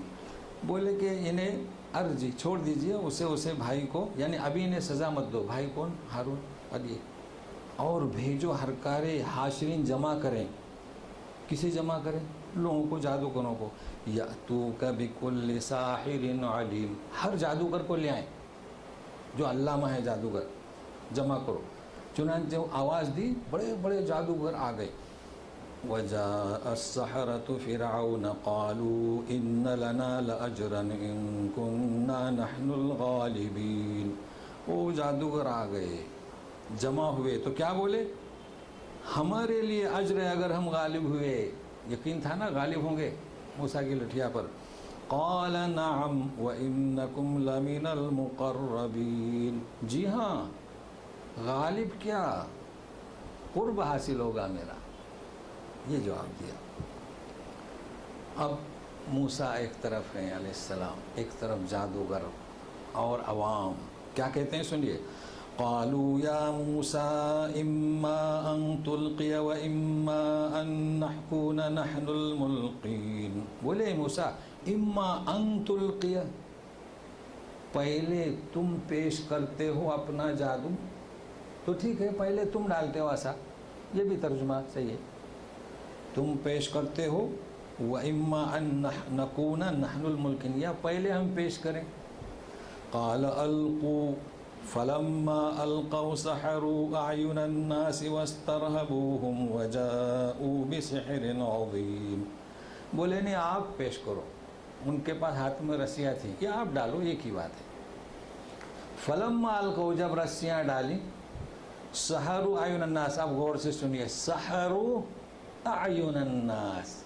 بولے کہ انہیں ارجی چھوڑ دیجئے، اسے بھائی کو، یعنی ابھی انہیں سزا مت دو، بھائی کون؟ ہارون، ابھی، اور بھیجو ہرکارے حاشرین جمع کریں، کسی جمع کریں؟ لوگوں کو، جادوگروں کو، یأتوک بکل ساحر علیم، ہر جادوگر کو لے آئیں جو علامہ ہے جادوگر، جمع کرو۔ چنانچہ آواز دی، بڑے بڑے جادوگر آ گئے۔ وجاء السحرة فرعون قالوا ان لنا لاجرا ان كنا نحن الغالبین، وہ جادوگر آ گئے، جمع ہوئے تو کیا بولے؟ ہمارے لیے اجر ہے اگر ہم غالب ہوئے، یقین تھا نا غالب ہوں گے موسیٰ کی لٹھیا پر۔ قال نعم وانکم لمن المقربین، جی ہاں غالب کیا، قرب حاصل ہوگا میرا، یہ جواب دیا۔ اب موسیٰ ایک طرف ہیں علیہ السلام، ایک طرف جادوگر اور عوام، کیا کہتے ہیں سنیے۔ قالوا یا موسیٰ اما ان تلقی و اما ان نحکون نحن الملقین، بولے موسیٰ اما ان تلقی، پہلے تم پیش کرتے ہو اپنا جادو تو ٹھیک ہے، پہلے تم ڈالتے ہو عصا، یہ بھی ترجمہ صحیح ہے، تم پیش کرتے ہو، وَإِمَّا أَن نَكُونَ نَحْنُ الْمُلْكِينَ، یا پہلے ہم پیش کریں۔ قَالَ أَلْقُوا فَلَمَّا أَلْقَوْا سَحَرُوا أَعْيُنَ النَّاسِ وَاسْتَرْهَبُوهُمْ وَجَاءُوا بِسِحْرٍ عَظِيمٍ، بولے نہیں آپ پیش کرو، ان کے پاس ہاتھ میں رسیاں تھیں، یا آپ ڈالو، ایک ہی بات ہے۔ فَلَمَّا أَلْقَوْا، جب رسیاں ڈالیں، سحروا اعین الناس، اب غور سے سنیے، سحروا اعین الناس،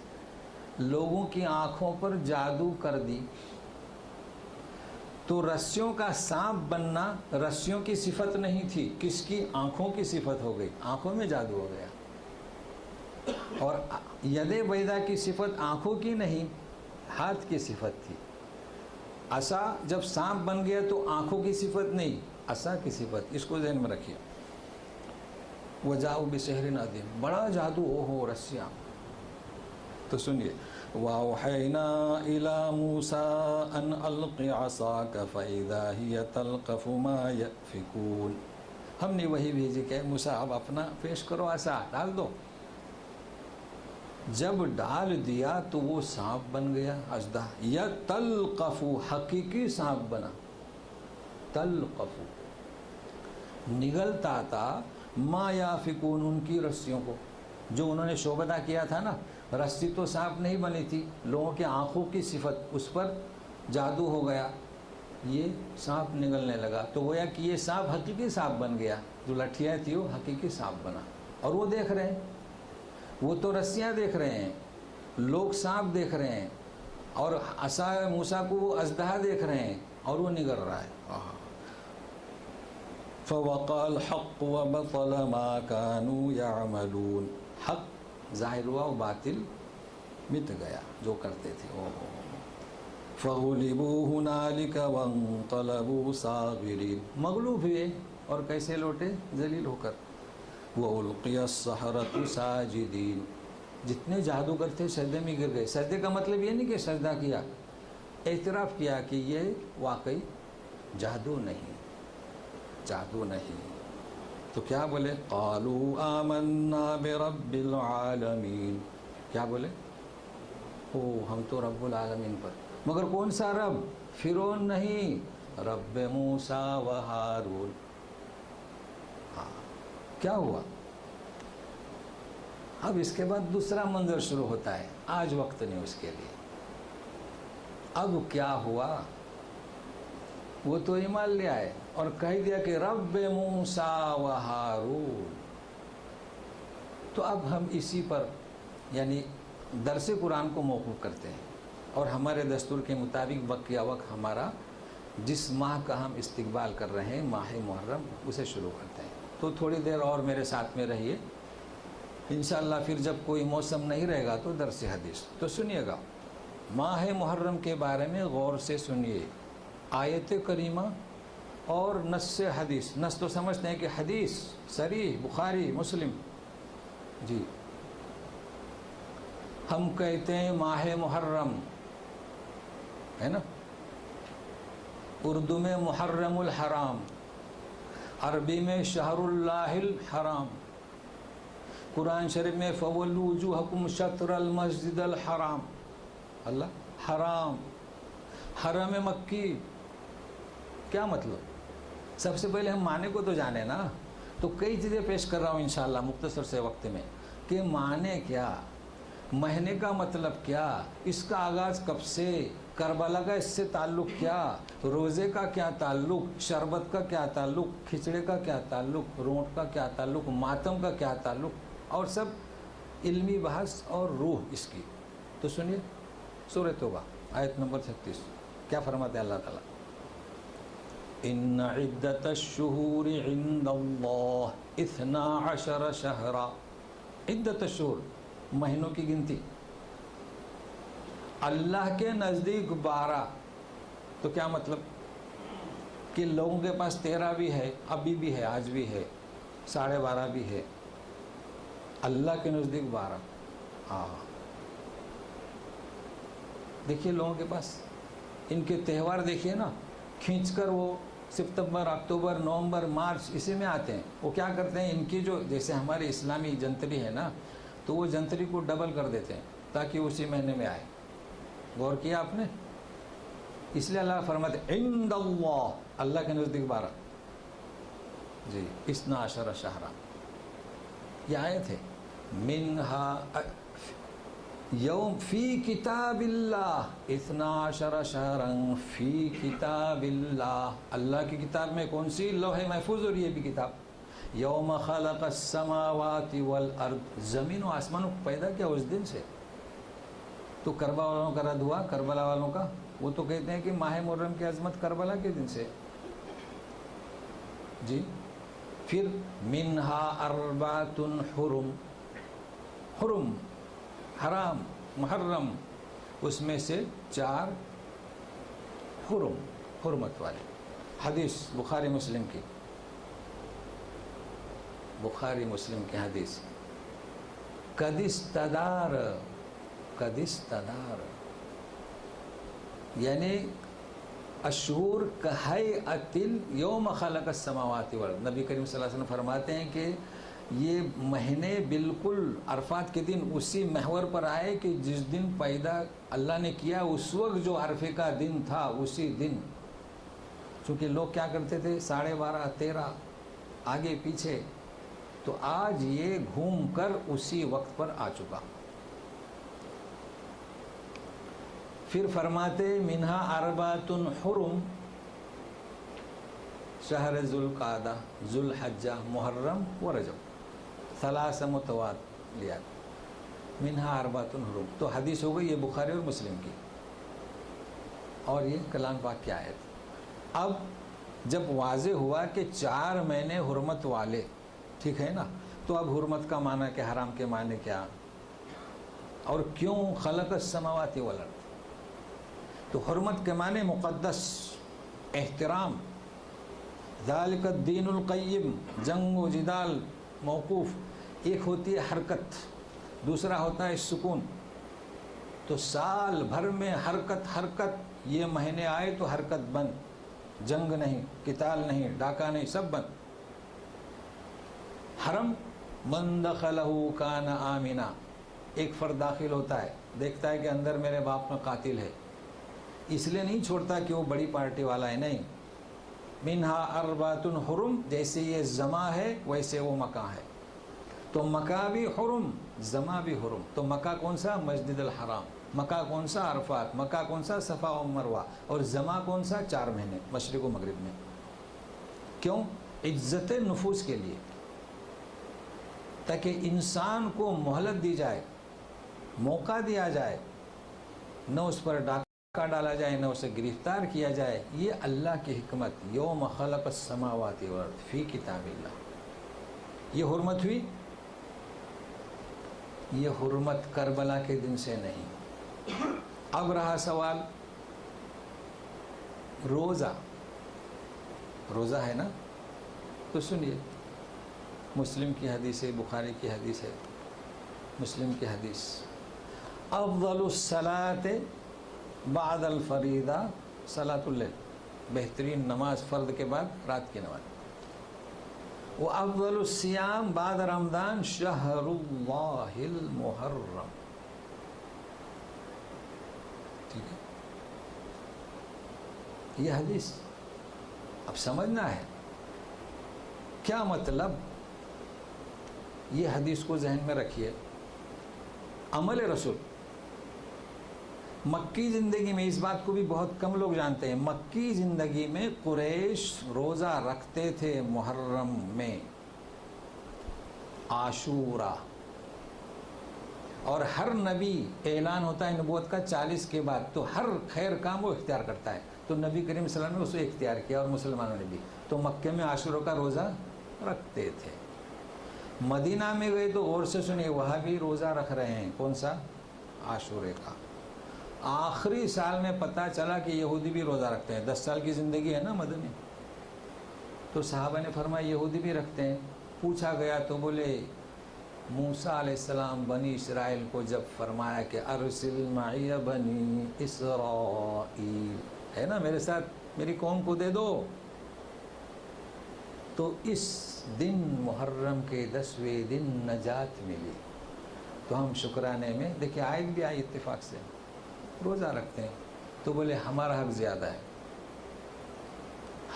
لوگوں کی آنکھوں پر جادو کر دی، تو رسیوں کا سانپ بننا رسیوں کی صفت نہیں تھی، کس کی؟ آنکھوں کی صفت ہو گئی، آنکھوں میں جادو ہو گیا۔ اور ید بیضا کی صفت آنکھوں کی نہیں، ہاتھ کی صفت تھی۔ عصا جب سانپ بن گیا تو آنکھوں کی صفت نہیں، عصا کی صفت، اس کو ذہن میں رکھیے۔ وجاؤ بسحر عظیم، بڑا جادو، اوہو رسیاں۔ تو سنیے، وَأَوْحَيْنَا إِلَى مُوسَىٰ أَنْ أَلْقِ عَصَاكَ فَإِذَا هِيَ تَلْقَفُ مَا يَأْفِكُونَ، ہم نے وہی بھیجی کہ موسیٰ اب اپنا پیش کرو، عصا ڈال دو۔ جب ڈال دیا تو وہ سانپ بن گیا، اژدہا، یا تلقف، حقیقی سانپ بنا، تلقف، نگلتا تھا، ما یافکون، ان کی رسیوں کو، جو انہوں نے شعبدہ کیا تھا نا، رسی تو سانپ نہیں بنی تھی، لوگوں کے آنکھوں کی صفت، اس پر جادو ہو گیا، یہ سانپ نگلنے لگا، تو گویا کہ یہ سانپ حقیقی سانپ بن گیا، جو لٹھیاں تھی وہ حقیقی سانپ بنا، اور وہ دیکھ رہے ہیں، وہ تو رسیاں دیکھ رہے ہیں، لوگ سانپ دیکھ رہے ہیں، اور عصا موسیٰ کو وہ اژدہا دیکھ رہے ہیں، اور وہ نگل رہا ہے۔ فَوَقَعَ الْحَقُّ وَبَطَلَ مَا كَانُوا يَعْمَلُونَ، حق ظاہر ہوا و باطل مٹ گیا جو کرتے تھے۔ فَغُلِبُوا هُنَالِكَ وَانقَلَبُوا صَاغِرِينَ، مغلوب ہوئے اور کیسے لوٹے؟ ذلیل ہو کر۔ وَأُلْقِيَ السَّحَرَةُ سَاجِدِينَ، جتنے جادوگر تھے سجدے میں گر گئے۔ سجدے کا مطلب یہ نہیں کہ سجدہ کیا، اعتراف کیا کہ یہ واقعی جادو نہیں، جادو نہیں۔ تو کیا بولے؟ قَالُوا آمَنَّا بِرَبِّ الْعَالَمِينَ، کیا بولے؟ ہم تو رب العالمین پر، مگر کون سا رب؟ فرعون نہیں، رب موسیٰ و ہارون۔ ہاں، کیا ہوا؟ اب اس کے بعد دوسرا منظر شروع ہوتا ہے، آج وقت نہیں اس کے لیے۔ اب کیا ہوا؟ وہ تو ایمان لے آئے اور کہہ دیا کہ رب موسیٰ و ہارون۔ تو اب ہم اسی پر یعنی درس قرآن کو موقوف کرتے ہیں، اور ہمارے دستور کے مطابق وقت یا وقت ہمارا جس ماہ کا ہم استقبال کر رہے ہیں، ماہ محرم، اسے شروع کرتے ہیں۔ تو تھوڑی دیر اور میرے ساتھ میں رہیے، انشاءاللہ پھر جب کوئی موسم نہیں رہے گا تو درس حدیث تو سنیے گا۔ ماہ محرم کے بارے میں غور سے سنیے، آیت کریمہ اور نص حدیث۔ نص تو سمجھتے ہیں کہ حدیث صریح بخاری مسلم، جی ہم کہتے ہیں ماہ محرم، ہے نا، اردو میں محرم الحرام، عربی میں شہر اللہ الحرام، قرآن شریف میں فَوَلُّوا وُجُوهَكُمْ شَطْرَ الْمَسْجِدِ الْحَرَامِ، اللہ حرام، حرم مکی، کیا مطلب؟ سب سے پہلے ہم معنی کو تو جانے نا، تو کئی چیزیں پیش کر رہا ہوں انشاءاللہ مختصر سے وقت میں، کہ معنی کیا، مہینے کا مطلب کیا، اس کا آغاز کب سے، کربلا کا اس سے تعلق کیا، روزے کا کیا تعلق، شربت کا کیا تعلق، کھچڑے کا کیا تعلق، رونٹ کا کیا تعلق، ماتم کا کیا تعلق، اور سب علمی بحث اور روح اس کی۔ تو سنیے سورہ توبہ آیت نمبر 36، کیا فرماتے ہیں اللہ تعالیٰ؟ ان عدت الشہور عند اللہ 12 شہرا، عدت الشہور مہینوں کی گنتی، اللہ کے نزدیک 12۔ تو کیا مطلب کہ لوگوں کے پاس 13 بھی ہے، ابھی بھی ہے، آج بھی ہے، 12.5 بھی ہے، اللہ کے نزدیک 12۔ ہاں دیکھیے لوگوں کے پاس ان کے تہوار دیکھیے نا، کھینچ کر وہ ستمبر، اکتوبر، نومبر، مارچ اسی میں آتے ہیں۔ وہ کیا کرتے ہیں، ان کی جو جیسے ہماری اسلامی جنتری ہے نا، تو وہ جنتری کو ڈبل کر دیتے ہیں تاکہ اسی مہینے میں آئے۔ غور کیا آپ نے؟ اس لیے اللہ فرماتے عند اللہ، اللہ کے نزدیک 12، جی 12 شہرا، یہ آیت ہے۔ منہا یوم فی کتاب اللہ 12 شہرا فی کتاب اللہ، اللہ کی کتاب میں کون سی؟ لوح محفوظ، اور یہ بھی کتاب۔ یوم خلق السماوات والارض، زمین و آسمان کو پیدا کیا اس دن سے۔ تو کربلا والوں کا رد ہوا، کربلا والوں کا، وہ تو کہتے ہیں کہ ماہ محرم کی عظمت کربلا کے دن سے، جی۔ پھر منہا 4 حرم، حرم حرام محرم، اس میں سے 4 حرم، حرمت والے۔ حدیث بخاری مسلم کی، بخاری مسلم کی حدیث، قد استدار، قد استدار، یعنی اشہور کہیئۃ یوم خلق السماوات والارض۔ نبی کریم صلی اللہ علیہ وسلم فرماتے ہیں کہ یہ مہینے بالکل عرفات کے دن اسی محور پر آئے کہ جس دن پیدا اللہ نے کیا، اس وقت جو عرفے کا دن تھا اسی دن۔ چونکہ لوگ کیا کرتے تھے 12.5 13 آگے پیچھے، تو آج یہ گھوم کر اسی وقت پر آ چکا۔ پھر فرماتے منہا 4 حرم، شہر ذوالقعدہ، ذوالحجہ، محرم و رجب، 3 متوالیات، منہا 4 حرم۔ تو حدیث ہو گئی یہ بخاری اور مسلم کی، اور یہ کلام پاک کی آیت۔ اب جب واضح ہوا کہ 4 مہینے حرمت والے، ٹھیک ہے نا، تو اب حرمت کا معنی کیا، حرام کے معنی کیا، اور کیوں خلق السماوات والارض۔ تو حرمت کے معنی مقدس، احترام، ذالک الدین القیم، جنگ و جدال موقوف، ایک ہوتی ہے حرکت، دوسرا ہوتا ہے سکون. تو سال بھر میں حرکت، یہ مہینے آئے تو حرکت بند، جنگ نہیں، قتال نہیں، ڈاکہ نہیں، سب بند. حرم من دخلہ کان آمنا، ایک فرد داخل ہوتا ہے، دیکھتا ہے کہ اندر میرے باپ میں قاتل ہے، اس لیے نہیں چھوڑتا کہ وہ بڑی پارٹی والا ہے، نہیں. منہا اربعۃ حرم، جیسے یہ زماں ہے ویسے وہ مکہ ہے. تو مکہ بھی حرم، زماں بھی حرم. تو مکہ کون سا؟ مسجد الحرام. مکہ کون سا؟ عرفات. مکہ کون سا؟ صفا و مروہ. اور زماں کون سا؟ 4 مہینے مشرق و مغرب میں. کیوں؟ عزت نفوس کے لیے، تاکہ انسان کو مہلت دی جائے، موقع دیا جائے، نہ اس پر ڈاکہ ڈالا جائے، نہ اسے گرفتار کیا جائے. یہ اللہ کی حکمت. یوم خلق السماوات والارض فی کتاب اللہ. یہ حرمت ہوئی. یہ حرمت کربلا کے دن سے نہیں. اب رہا سوال روزہ ہے نا؟ تو سنیے، مسلم کی حدیث ہے، بخاری کی حدیث ہے. مسلم کی حدیث، افضل الصلاۃ بعد الفریضہ صلاۃ اللیل، بہترین نماز فرض کے بعد رات کی نماز. وافضل الصیام بعد رمضان شہر اللہ المحرم. ٹھیک ہے، یہ حدیث اب سمجھنا ہے کیا مطلب. یہ حدیث کو ذہن میں رکھیے. عمل رسول مکی زندگی میں، اس بات کو بھی بہت کم لوگ جانتے ہیں، مکی زندگی میں قریش روزہ رکھتے تھے محرم میں، عاشورہ. اور ہر نبی اعلان ہوتا ہے نبوت کا 40 کے بعد، تو ہر خیر کام وہ اختیار کرتا ہے. تو نبی کریم صلی اللہ علیہ وسلم نے اسے اختیار کیا، اور مسلمانوں نے بھی. تو مکے میں عاشورہ کا روزہ رکھتے تھے. مدینہ میں گئے تو غور سے سنیے، وہاں بھی روزہ رکھ رہے ہیں. کون سا؟ عاشورے کا. آخری سال میں پتہ چلا کہ یہودی بھی روزہ رکھتے ہیں. 10 سال کی زندگی ہے نا مدنی. تو صحابہ نے فرمایا یہودی بھی رکھتے ہیں. پوچھا گیا تو بولے موسیٰ علیہ السلام بنی اسرائیل کو جب فرمایا کہ ارسل معی بنی اسرائیل، ہے نا، میرے ساتھ میری قوم کو دے دو، تو اس دن محرم کے 10ویں دن نجات ملی. تو ہم شکرانے میں دیکھیں آیت بھی آئی اتفاق سے، روزہ رکھتے ہیں. تو بولے ہمارا حق زیادہ ہے،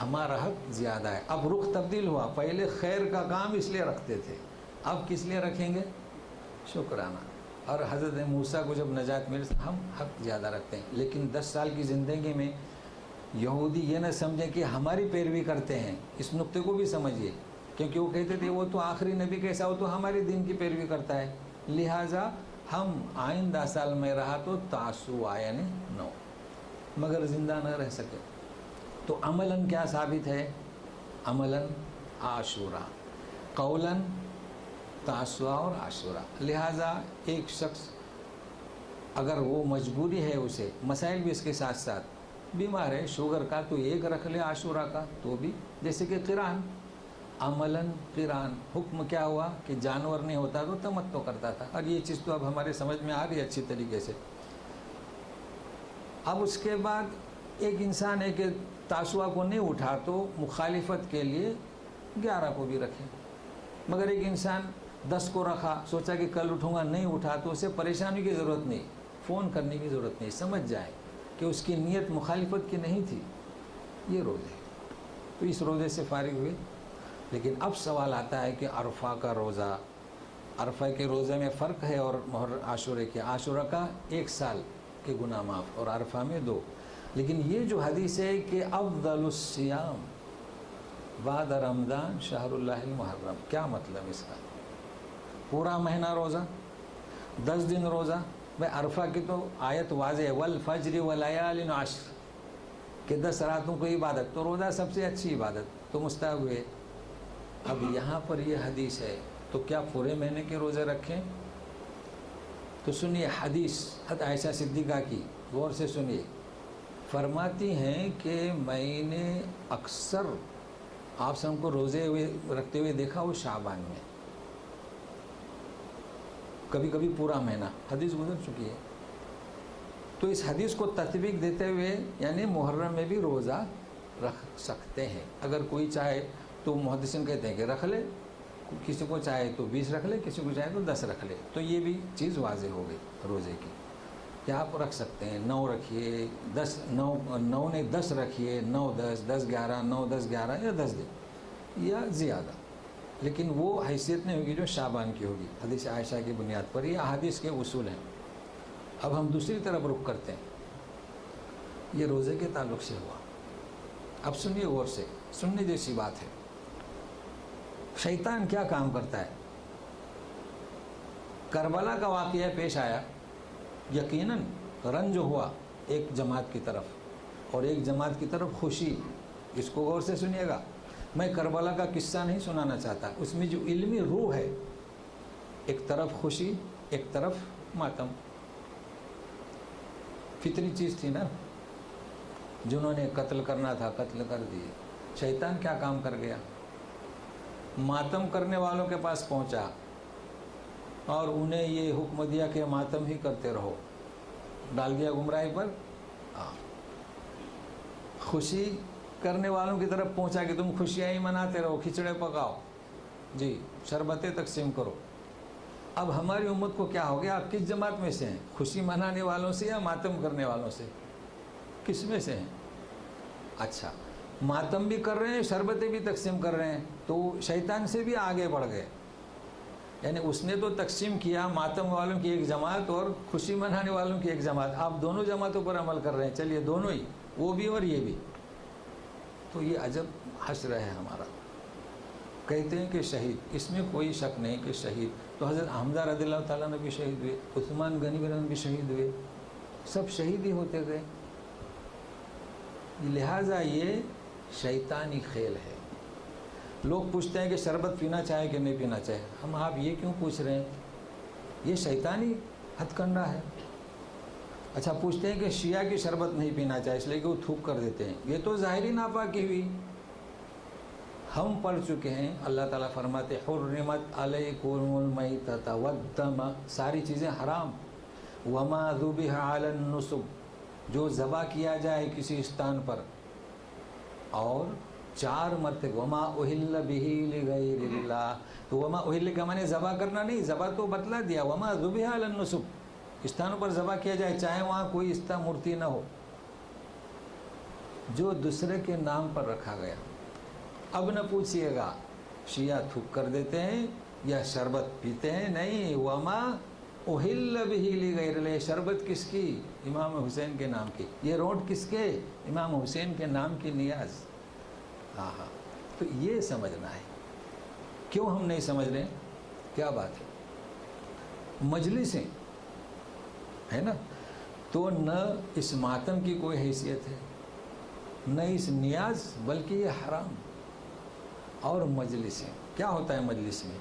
ہمارا حق زیادہ ہے. اب رخ تبدیل ہوا. پہلے خیر کا کام اس لیے رکھتے تھے، اب کس لیے رکھیں گے؟ شکرانہ. اور حضرت موسیٰ کو جب نجات ملی، ہم حق زیادہ رکھتے ہیں. لیکن 10 سال کی زندگی میں یہودی یہ نہ سمجھیں کہ ہماری پیروی کرتے ہیں. اس نقطے کو بھی سمجھیے، کیونکہ وہ کہتے تھے وہ تو آخری نبی کیسا ہو تو ہمارے دین کی پیروی کرتا ہے، لہٰذا ہم آئندہ سال میں رہا تو تاسوعا یعنی 9، مگر زندہ نہ رہ سکے. تو عملاً کیا ثابت ہے؟ عملاً عاشورہ، قولاً تاسوعا اور عاشورہ. لہٰذا ایک شخص اگر وہ مجبوری ہے، اسے مسائل بھی اس کے ساتھ ساتھ، بیمار ہے شوگر کا، تو ایک رکھ لے عاشورہ کا تو بھی. جیسے کہ قران، عملاً قران حکم کیا ہوا کہ جانور نہیں ہوتا تو تمتع کرتا تھا. اور یہ چیز تو اب ہمارے سمجھ میں آ رہی ہے اچھی طریقے سے. اب اس کے بعد ایک انسان ہے کہ تاسوعا کو نہیں اٹھا تو مخالفت کے لیے 11 کو بھی رکھے. مگر ایک انسان 10 کو رکھا، سوچا کہ کل اٹھوں گا، نہیں اٹھا تو اسے پریشانی کی ضرورت نہیں، فون کرنے کی ضرورت نہیں، سمجھ جائے کہ اس کی نیت مخالفت کی نہیں تھی. یہ روزے، تو اس روزے سے فارغ ہوئے. لیکن اب سوال آتا ہے کہ عرفہ کا روزہ، عرفہ کے روزے میں فرق ہے اور عاشورے کے. عاشورہ کا 1 سال کے گناہ معاف، اور عرفہ میں 2. لیکن یہ جو حدیث ہے کہ افضل الصیام بعد رمضان شہر اللہ المحرم، کیا مطلب اس کا؟ پورا مہینہ روزہ، 10 دن روزہ. بھائی عرفہ کی تو آیت واضح ہے، والفجر ولیال عشر، کہ 10 راتوں کو عبادت، تو روزہ سب سے اچھی عبادت، تو مستحب ہوئے. اب یہاں پر یہ حدیث ہے تو کیا پورے مہینے کے روزے رکھیں؟ تو سنیے حدیث حضرت عائشہ صدیقہ کی، غور سے سنیے. فرماتی ہیں کہ میں نے اکثر آپ سب کو روزے ہوئے رکھتے ہوئے دیکھا وہ شعبان میں. کبھی کبھی پورا مہینہ، حدیث گزر چکی ہے۔ تو اس حدیث کو تطبیق دیتے ہوئے یعنی محرم میں بھی روزہ رکھ سکتے ہیں، اگر کوئی چاہے تو محدثین کہتے ہیں کہ رکھ لے، کسی کو چاہے تو 20 رکھ لے، کسی کو چاہے تو 10 رکھ لے۔ تو یہ بھی چیز واضح ہو گئی روزے کی کہ آپ رکھ سکتے ہیں، 9 رکھیے، 9 نہیں 10 رکھیے، 9 10 10 11 9 10 11 یا 10 دن یا زیادہ، لیکن وہ حیثیت نہیں ہوگی جو شعبان کی ہوگی، حدیث عائشہ کی بنیاد پر۔ یہ احادیث کے اصول ہیں۔ اب ہم دوسری طرف رخ کرتے ہیں، یہ روزے کے تعلق سے ہوا۔ اب سنیے غور سے، سننے جیسی بات ہے۔ شیطان کیا کام کرتا ہے؟ کربلا کا واقعہ پیش آیا، یقیناً رنج ہوا ایک جماعت کی طرف، اور ایک جماعت کی طرف خوشی۔ اس کو غور سے سنیے گا، میں کربلا کا قصہ نہیں سنانا چاہتا، اس میں جو علمی روح ہے، ایک طرف خوشی ایک طرف ماتم، فطری چیز تھی نا، جنہوں نے قتل کرنا تھا قتل کر دیے۔ شیطان کیا کام کر گیا؟ ماتم کرنے والوں کے پاس پہنچا اور انہیں یہ حکم دیا کہ ماتم ہی کرتے رہو، ڈال دیا گمراہی پر۔ خوشی کرنے والوں کی طرف پہنچا کہ تم خوشیاں ہی مناتے رہو، کھچڑے پکاؤ، جی شربتیں تقسیم کرو۔ اب ہماری امت کو کیا ہو گیا؟ آپ کس جماعت میں سے ہیں؟ خوشی منانے والوں سے یا ماتم کرنے والوں سے؟ کس میں سے ہیں؟ اچھا، ماتم بھی کر رہے ہیں، شربتیں بھی تقسیم کر رہے ہیں، تو شیطان سے بھی آگے بڑھ گئے۔ یعنی اس نے تو تقسیم کیا ماتم والوں کی ایک جماعت اور خوشی منانے والوں کی ایک جماعت، آپ دونوں جماعتوں پر عمل کر رہے ہیں، چلیے دونوں ہی، وہ بھی اور یہ بھی۔ تو یہ عجب حشر ہے ہمارا۔ کہتے ہیں کہ شہید، اس میں کوئی شک نہیں کہ شہید تو حضرت حمزہ رضی اللہ تعالیٰ نے بھی شہید ہوئے، عثمان غنی رضی بھی شہید ہوئے، سب شہید ہی ہوتے گئے۔ لہٰذا یہ شیطانی کھیل ہے۔ لوگ پوچھتے ہیں کہ شربت پینا چاہے کہ نہیں پینا چاہے، ہم آپ یہ کیوں پوچھ رہے ہیں؟ یہ شیطانی ہتھ کنڈا ہے۔ اچھا، پوچھتے ہیں کہ شیعہ کی شربت نہیں پینا چاہے اس لیے کہ وہ تھوک کر دیتے ہیں، یہ تو ظاہری ناپاکی ہوئی۔ ہم پڑھ چکے ہیں، اللہ تعالیٰ فرماتے حرمت علیکم المیتۃ والدم، ساری چیزیں حرام، وما ذبح علی النصب، جو ذبح کیا جائے کسی استان پر، اور 4 مرتبہ وما اہل بہ لغیر اللہ۔ تو وما اہل کا معنی ذبح کرنا نہیں، ذبح تو بتلا دیا، وما ذبح علی النصب، استانوں پر ذبح کیا جائے چاہے وہاں کوئی استہ مورتی نہ ہو، جو دوسرے کے نام پر رکھا گیا۔ اب نہ پوچھئے گا شیعہ تھوک کر دیتے ہیں یا شربت پیتے ہیں، نہیں، وما اہل بہ لغیر اللہ، شربت کس کی؟ امام حسین کے نام کی۔ یہ روٹ کس کے؟ امام حسین کے نام کی نیاز۔ ہاں، تو یہ سمجھنا ہے۔ کیوں ہم نہیں سمجھ رہے؟ کیا بات ہے؟ مجلسیں ہے نا، تو نہ اس ماتم کی کوئی حیثیت ہے، نہ اس نیاز، بلکہ یہ حرام۔ اور مجلسیں کیا ہوتا ہے؟ مجلس میں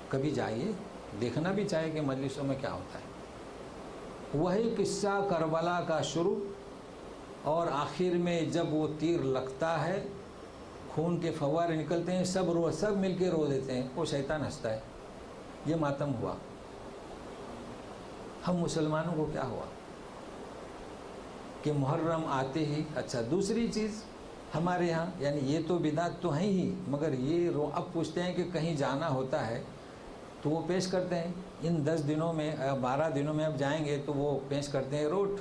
کبھی جائیے، دیکھنا بھی چاہیے کہ مجلسوں میں کیا ہوتا ہے۔ وہی قصہ کربلا کا شروع، اور آخر میں جب وہ تیر لگتا ہے، خون کے فوارے نکلتے ہیں، سب مل کے رو دیتے ہیں، وہ شیطان ہنستا ہے۔ یہ ماتم ہوا۔ ہم مسلمانوں کو کیا ہوا کہ محرم آتے ہی، اچھا دوسری چیز ہمارے یہاں، یعنی یہ تو بدعت تو ہیں ہی، مگر یہ اب پوچھتے ہیں کہ کہیں جانا ہوتا ہے تو وہ پیش کرتے ہیں، ان 10 دنوں میں 12 دنوں میں اب جائیں گے تو وہ پیش کرتے ہیں روٹ۔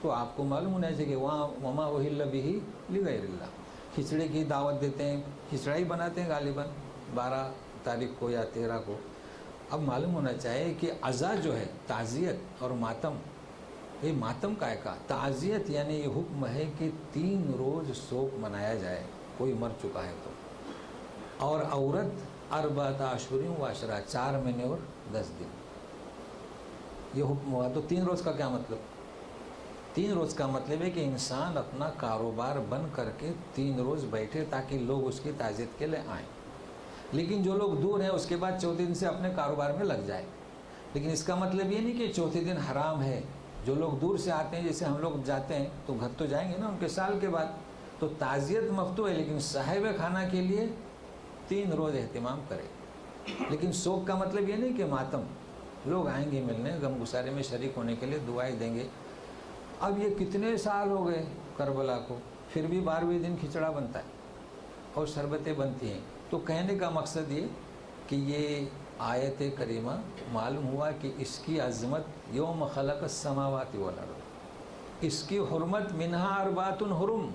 تو آپ کو معلوم ہونا چاہیے کہ وہاں وما اہل بہ لغیر اللہ، کھچڑے کی دعوت دیتے ہیں، کھچڑا ہی بناتے ہیں غالباً 12 تاریخ کو یا 13 کو۔ اب معلوم ہونا چاہیے کہ عزا جو ہے، تعزیت اور ماتم، یہ ماتم کا ہے کا تعزیت، یعنی یہ حکم ہے کہ 3 روز سوگ منایا جائے کوئی مر چکا ہے تو، اور عورت 4 اشہر و عشرہ، 4 مہینے اور 10 دن، یہ حکم ہوا۔ تو 3 روز کا کیا مطلب؟ 3 روز کا مطلب ہے کہ انسان اپنا کاروبار بند کر کے 3 روز بیٹھے تاکہ لوگ اس کی تعزیت کے لیے آئیں، لیکن جو لوگ دور ہیں اس کے بعد 4تھے دن سے اپنے کاروبار میں لگ جائے۔ لیکن اس کا مطلب یہ نہیں کہ 4تھے دن حرام ہے۔ جو لوگ دور سے آتے ہیں، جیسے ہم لوگ جاتے ہیں تو گھر تو جائیں گے نا ان کے سال کے بعد، تو تعزیت مفتوح ہے، لیکن صاحب خانہ کے لیے 3 روز اہتمام کرے۔ لیکن سوگ کا مطلب یہ نہیں کہ ماتم، لوگ آئیں گے ملنے، غم گسارے میں شریک ہونے کے لیے دعائیں دیں گے۔ اب یہ کتنے سال ہو گئے کربلا کو، پھر بھی 12ویں دن کھچڑا بنتا ہے اور شربتیں بنتی ہیں۔ تو کہنے کا مقصد یہ کہ یہ آیت کریمہ معلوم ہوا کہ اس کی عظمت یوم خلق السماوات والارض، اس کی حرمت منہا اربعۃ حرم،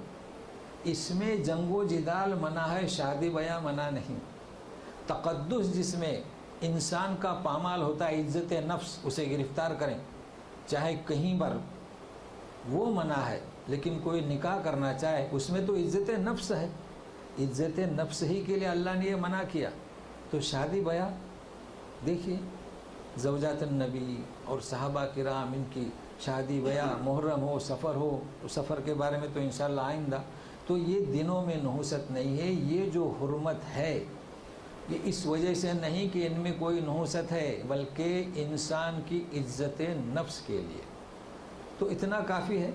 اس میں جنگ و جدال منع ہے، شادی بیاہ منع نہیں۔ تقدس جس میں انسان کا پامال ہوتا ہے، عزت نفس، اسے گرفتار کریں چاہے کہیں پر، وہ منع ہے۔ لیکن کوئی نکاح کرنا چاہے اس میں تو عزت نفس ہے، عزت نفس ہی کے لیے اللہ نے یہ منع کیا۔ تو شادی بیاہ دیکھیے، زوجات النبی اور صحابہ کرام ان کی شادی بیاہ، محرم ہو، سفر ہو، سفر کے بارے میں تو انشاءاللہ آئندہ۔ تو یہ دنوں میں نحوست نہیں ہے، یہ جو حرمت ہے یہ اس وجہ سے نہیں کہ ان میں کوئی نحوست ہے، بلکہ انسان کی عزت نفس کے لیے۔ تو اتنا کافی ہے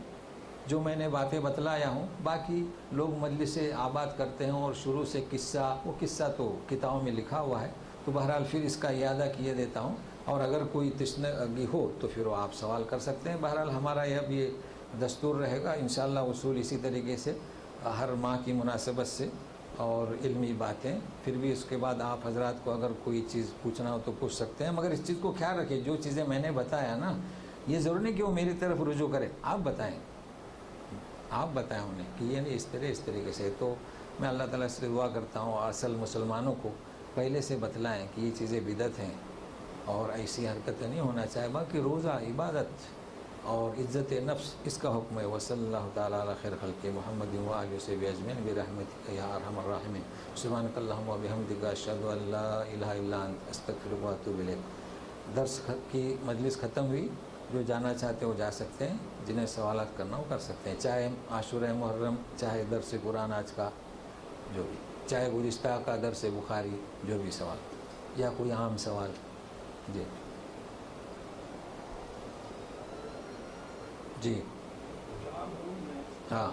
جو میں نے باتیں بتلایا ہوں۔ باقی لوگ مجلس آباد کرتے ہیں اور شروع سے قصہ، وہ قصہ تو کتابوں میں لکھا ہوا ہے، تو بہرحال پھر اس کا اعادہ کیے دیتا ہوں، اور اگر کوئی تشنگی ہو تو پھر وہ آپ سوال کر سکتے ہیں۔ بہرحال ہمارا یہ دستور رہے گا انشاءاللہ، اصول اسی طریقے سے ہر ماہ کی مناسبت سے، اور علمی باتیں۔ پھر بھی اس کے بعد آپ حضرات کو اگر کوئی چیز پوچھنا ہو تو پوچھ سکتے ہیں، مگر اس چیز کو خیال رکھیں، جو چیزیں میں نے بتایا نا، یہ ضرور نہیں کہ وہ میری طرف رجوع کرے، آپ بتائیں انہیں کہ یہ نہیں اس طریقے سے۔ تو میں اللہ تعالیٰ سے دعا کرتا ہوں اصل مسلمانوں کو پہلے سے بتلائیں کہ یہ چیزیں بدعت ہیں اور ایسی حرکتیں نہیں ہونا چاہے۔ باقی روزہ، عبادت اور عزت نفس، اس کا حکم ہے۔ وصلی اللہ تعالیٰ علی خیر خلق محمد و آلہ وصحبہ اجمعین برحمتک یا ارحم الراحمین۔ سبحانک اللہم و بحمدک، اشہد ان لا الہ الا انت، استغفرک و اتوب الیک۔ درس کی مجلس ختم ہوئی، جو جانا چاہتے ہیں وہ جا سکتے ہیں، جنہیں سوالات کرنا وہ کر سکتے ہیں، چاہے عاشورہ محرم، چاہے درس قرآن آج کا جو بھی، چاہے گزشتہ کا درس بخاری، جو بھی سوال یا کوئی عام سوال۔ جی جی ہاں،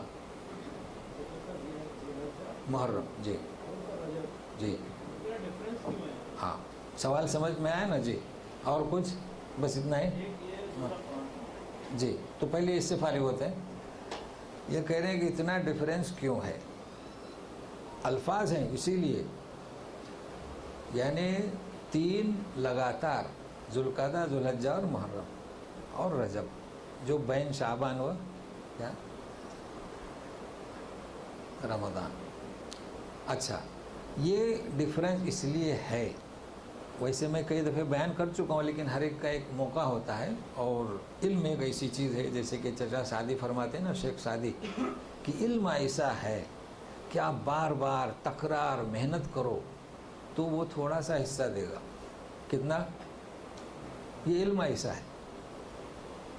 محرم، جی جی ہاں، سوال سمجھ میں آیا نا جی؟ اور کچھ؟ بس اتنا ہی جی۔ تو پہلے اس سے فارغ ہوتے ہیں، یہ کہہ رہے ہیں کہ اتنا ڈفرینس کیوں ہے؟ الفاظ ہیں اسی لیے، یعنی 3 لگاتار، ذوالقعدہ، ذوالحجہ اور محرم اور رجب، جو بین شعبان و کیا رمضان۔ اچھا، یہ ڈفرینس اس لیے ہے، ویسے میں کئی دفعہ بیان کر چکا ہوں، لیکن ہر ایک کا ایک موقع ہوتا ہے، اور علم ایک ایسی چیز ہے، جیسے کہ چچا سعدی فرماتے ہیں نا، شیخ سعدی، کہ علم ایسا ہے کہ آپ بار بار تکرار محنت کرو تو وہ تھوڑا سا حصہ دے گا۔ کتنا؟ یہ علم ایسا ہے،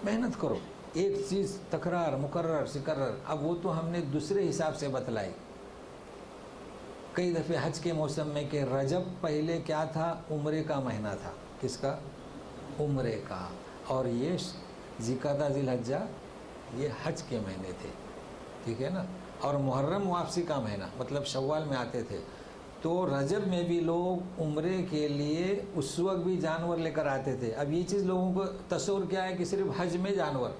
محنت کرو، ایک چیز تکرار، مکرر سکرر۔ اب وہ تو ہم نے دوسرے حساب سے بتلائی کئی دفعہ حج کے موسم میں، کہ رجب پہلے کیا تھا؟ عمرے کا مہینہ تھا۔ کس کا؟ عمرے کا۔ اور یہ ذوالقعدہ، ذوالحجہ، یہ حج کے مہینے تھے، ٹھیک ہے نا؟ اور محرم واپسی کا مہینہ، مطلب شوال میں آتے تھے۔ تو رجب میں بھی لوگ عمرے کے لیے اس وقت بھی جانور لے کر آتے تھے۔ اب یہ چیز لوگوں کو تصور کیا ہے کہ صرف حج میں جانور،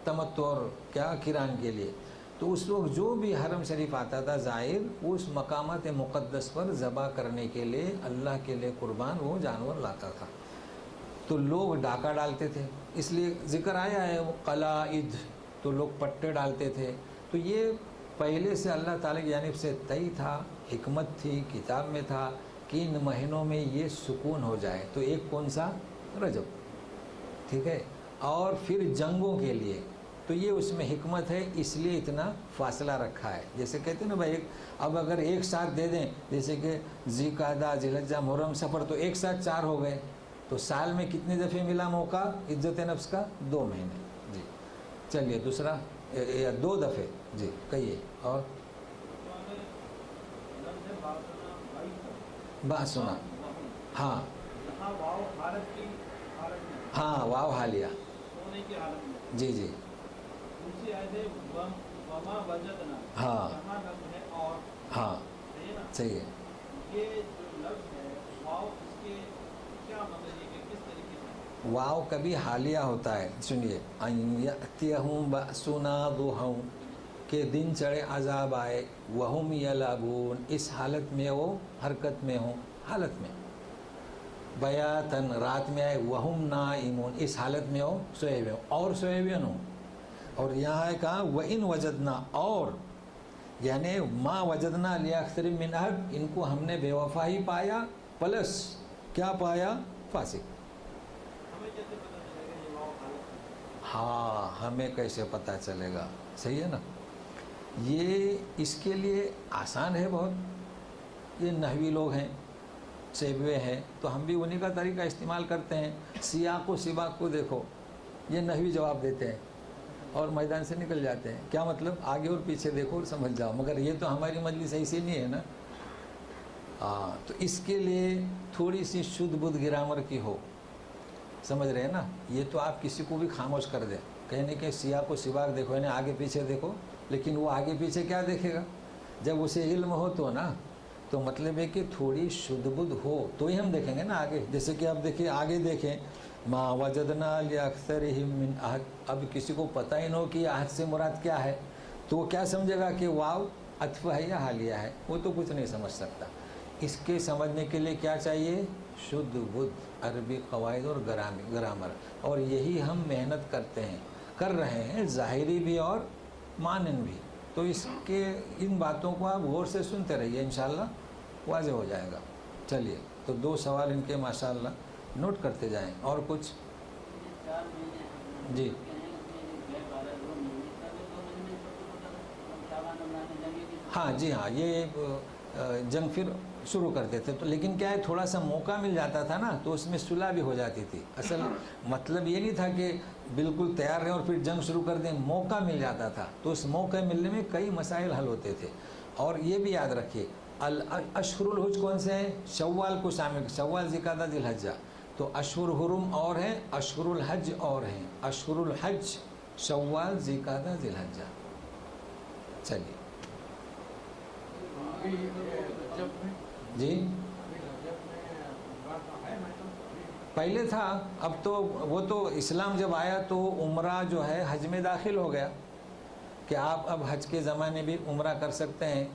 تمتع اور کیا قران کے لیے، تو اس وقت جو بھی حرم شریف آتا تھا زائر، اس مقامات مقدس پر ذبح کرنے کے لیے، اللہ کے لیے قربان وہ جانور لاتا تھا۔ تو لوگ ڈاکہ ڈالتے تھے، اس لیے ذکر آیا ہے وہ قلائد، تو لوگ پٹے ڈالتے تھے۔ تو یہ پہلے سے اللہ تعالیٰ کی جانب سے طے تھا، حکمت تھی، کتاب میں تھا کہ ان مہینوں میں یہ سکون ہو جائے۔ تو ایک کون سا؟ رجب، ٹھیک ہے؟ اور پھر جنگوں کے لیے، تو یہ اس میں حکمت ہے، اس لیے اتنا فاصلہ رکھا ہے۔ جیسے کہتے ہیں نا بھائی، اب اگر ایک ساتھ دے دیں، جیسے کہ ذوالقعدہ، ذوالحجہ، محرم، سفر، تو ایک ساتھ 4 ہو گئے، تو سال میں کتنے دفعے ملا موقع عزت نفس کا؟ 2 مہینے۔ جی چلیے دوسرا، یا 2 دفعے، جی کہیے۔ اور بات سنا، ہاں ہاں، واو حالیہ، جی جی ہاں ہاں، صحیح ہے۔ واو کبھی حالیہ ہوتا ہے. سنیے ان یأتیہم بأسنا ضحی کہ دن چڑھے عذاب آئے، وہم یلعبون اس حالت میں وہ حرکت میں ہوں، حالت میں بیاتن رات میں آئے، وہم نائمون اس حالت میں ہو سوئے ہوئے ہوں اور سوئے ہوئے ہوں. اور یہاں ہے کہا وَإِن وجدنا اور یعنی ما وجدنا لِأَكْثَرٍ مِّنْ أَحَدٍ ان کو ہم نے بے وفا ہی پایا پلس کیا پایا فاسق. ہاں ہمیں کیسے پتہ چلے گا، صحیح ہے نا. یہ اس کے لیے آسان ہے بہت، یہ نحوی لوگ ہیں سیبوے ہیں تو ہم بھی انہی کا طریقہ استعمال کرتے ہیں. سیاق و سباق کو دیکھو، یہ نحوی جواب دیتے ہیں اور میدان سے نکل جاتے ہیں. کیا مطلب آگے اور پیچھے دیکھو اور سمجھ جاؤ، مگر یہ تو ہماری مجلس ایسی نہیں ہے نا. تو اس کے لیے تھوڑی سی شدھ بدھ گرامر کی ہو، سمجھ رہے ہیں نا. یہ تو آپ کسی کو بھی خاموش کر دیں، کہنے کہ سیاق و سباق دیکھو یعنی آگے پیچھے دیکھو، لیکن وہ آگے پیچھے کیا دیکھے گا جب اسے علم ہو تو نا. تو مطلب ہے کہ تھوڑی شدھ بدھ ہو تو ہی ہم دیکھیں گے نا آگے. جیسے کہ آپ دیکھیں آگے دیکھیں ما وجدنا لأکثرہم من عہد، اب کسی کو پتہ ہی نہ ہو کہ عہد سے مراد کیا ہے تو وہ کیا سمجھے گا کہ واو عطف ہے یا حالیہ ہے، وہ تو کچھ نہیں سمجھ سکتا. اس کے سمجھنے کے لیے کیا چاہیے؟ شدھ بدھ عربی قواعد اور گرامر، اور یہی ہم محنت کرتے ہیں، کر رہے ہیں، ظاہری بھی اور مانن بھی. تو اس کے ان باتوں کو آپ غور سے سنتے رہیے، انشاءاللہ واضح ہو جائے گا. چلیے تو 2 سوال ان کے ماشاءاللہ نوٹ کرتے جائیں. اور کچھ؟ جی ہاں جی ہاں، یہ جنگ پھر شروع کرتے تھے تو، لیکن کیا ہے تھوڑا سا موقع مل جاتا تھا نا تو اس میں صلح بھی ہو جاتی تھی. اصل مطلب یہ نہیں تھا کہ بالکل تیار رہیں اور پھر جنگ شروع کر دیں، موقع مل جاتا تھا تو اس موقع ملنے میں کئی مسائل حل ہوتے تھے. اور یہ بھی یاد رکھیے اشہر الحج کون سے ہیں؟ شوال کو شامل، شوال ذوالقعدہ ذی الحجہ. تو اشہر حرم اور ہیں، اشہر الحج اور ہیں. اشہر الحج شوال ذوالقعدہ ذی الحجہ. چلیے جی پہلے تھا، اب تو وہ تو اسلام جب آیا تو عمرہ جو ہے حج میں داخل ہو گیا کہ آپ اب حج کے زمانے بھی عمرہ کر سکتے ہیں.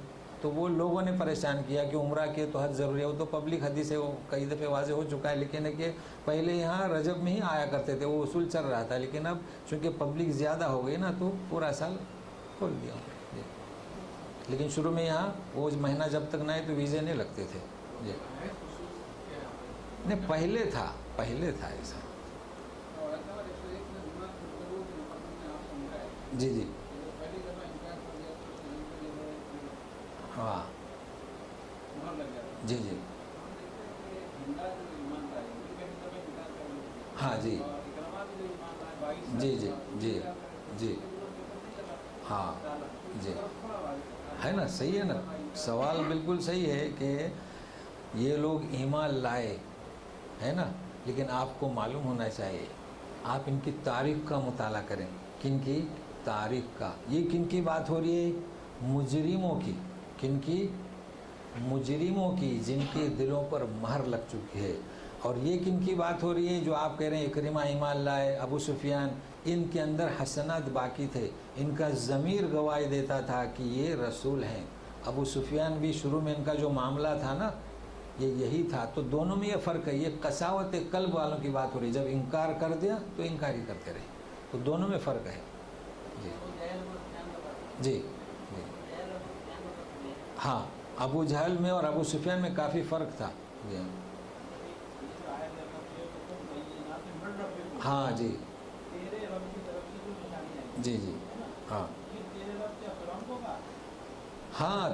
تو وہ لوگوں نے پریشان کیا کہ عمرہ کے تو حج ضروری ہے. وہ تو پبلک حدیث ہے، وہ کئی دفعہ واضح ہو چکا ہے. لیکن ہے کہ پہلے یہاں رجب میں ہی آیا کرتے تھے، وہ اصول چل رہا تھا. لیکن اب چونکہ پبلک زیادہ ہو گئی نا تو پورا سال کھول دیا. جی لیکن شروع میں یہاں وہ مہینہ جب تک نہ آئے تو ویزے نہیں لگتے تھے. جی نہیں پہلے تھا ایسا. جی جی ہاں جی جی ہاں جی جی جی جی جی ہاں جی ہے نا، صحیح ہے نا. سوال بالکل صحیح ہے کہ یہ لوگ ایمان لائے ہے نا، لیکن آپ کو معلوم ہونا چاہیے، آپ ان کی تاریخ کا مطالعہ کریں. کن کی تاریخ کا؟ یہ کن کی بات ہو رہی ہے؟ مجرموں کی. کن کی؟ مجرموں کی، جن کے دلوں پر مہر لگ چکی ہے. اور یہ کن کی بات ہو رہی ہے؟ جو آپ کہہ رہے ہیں اکرمہ ایمان لائے، ابو سفیان، ان کے اندر حسنات باقی تھے، ان کا ضمیر گواہی دیتا تھا کہ یہ رسول ہیں. ابو سفیان بھی شروع میں ان کا جو معاملہ تھا نا یہی تھا. تو دونوں میں یہ فرق ہے. یہ قساوت قلب والوں کی بات ہو رہی ہے، جب انکار کر دیا تو انکار ہی کرتے رہے. تو دونوں میں فرق ہے. جی جی جی ہاں، ابو جہل میں اور ابو سفیان میں کافی فرق تھا. جی ہاں جی جی جی ہاں ہاں،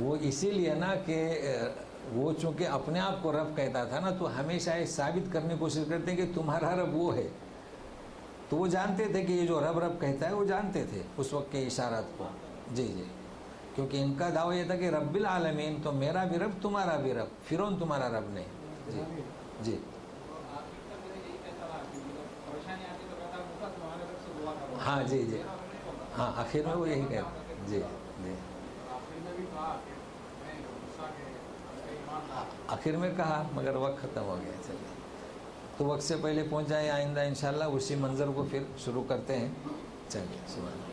وہ اسی لیے نا کہ وہ چونکہ اپنے آپ کو رب کہتا تھا نا تو ہمیشہ یہ ثابت کرنے کی کوشش کرتے ہیں کہ تمہارا رب وہ ہے. تو وہ جانتے تھے کہ یہ جو رب رب کہتا ہے، وہ جانتے تھے اس وقت کے اشارات کو. جی جی کیونکہ ان کا دعویٰ یہ تھا کہ رب العالمین، تو میرا بھی رب تمہارا بھی رب، فرعون تمہارا رب نہیں. جی جی ہاں جی جی ہاں آخر میں وہ یہی کہتے. جی جی آخر میں کہا مگر وقت ختم ہو گیا. چلیے تو وقت سے پہلے پہنچ جائے آئندہ انشاءاللہ اسی منظر کو پھر شروع کرتے ہیں. چلیے سبحان اللہ.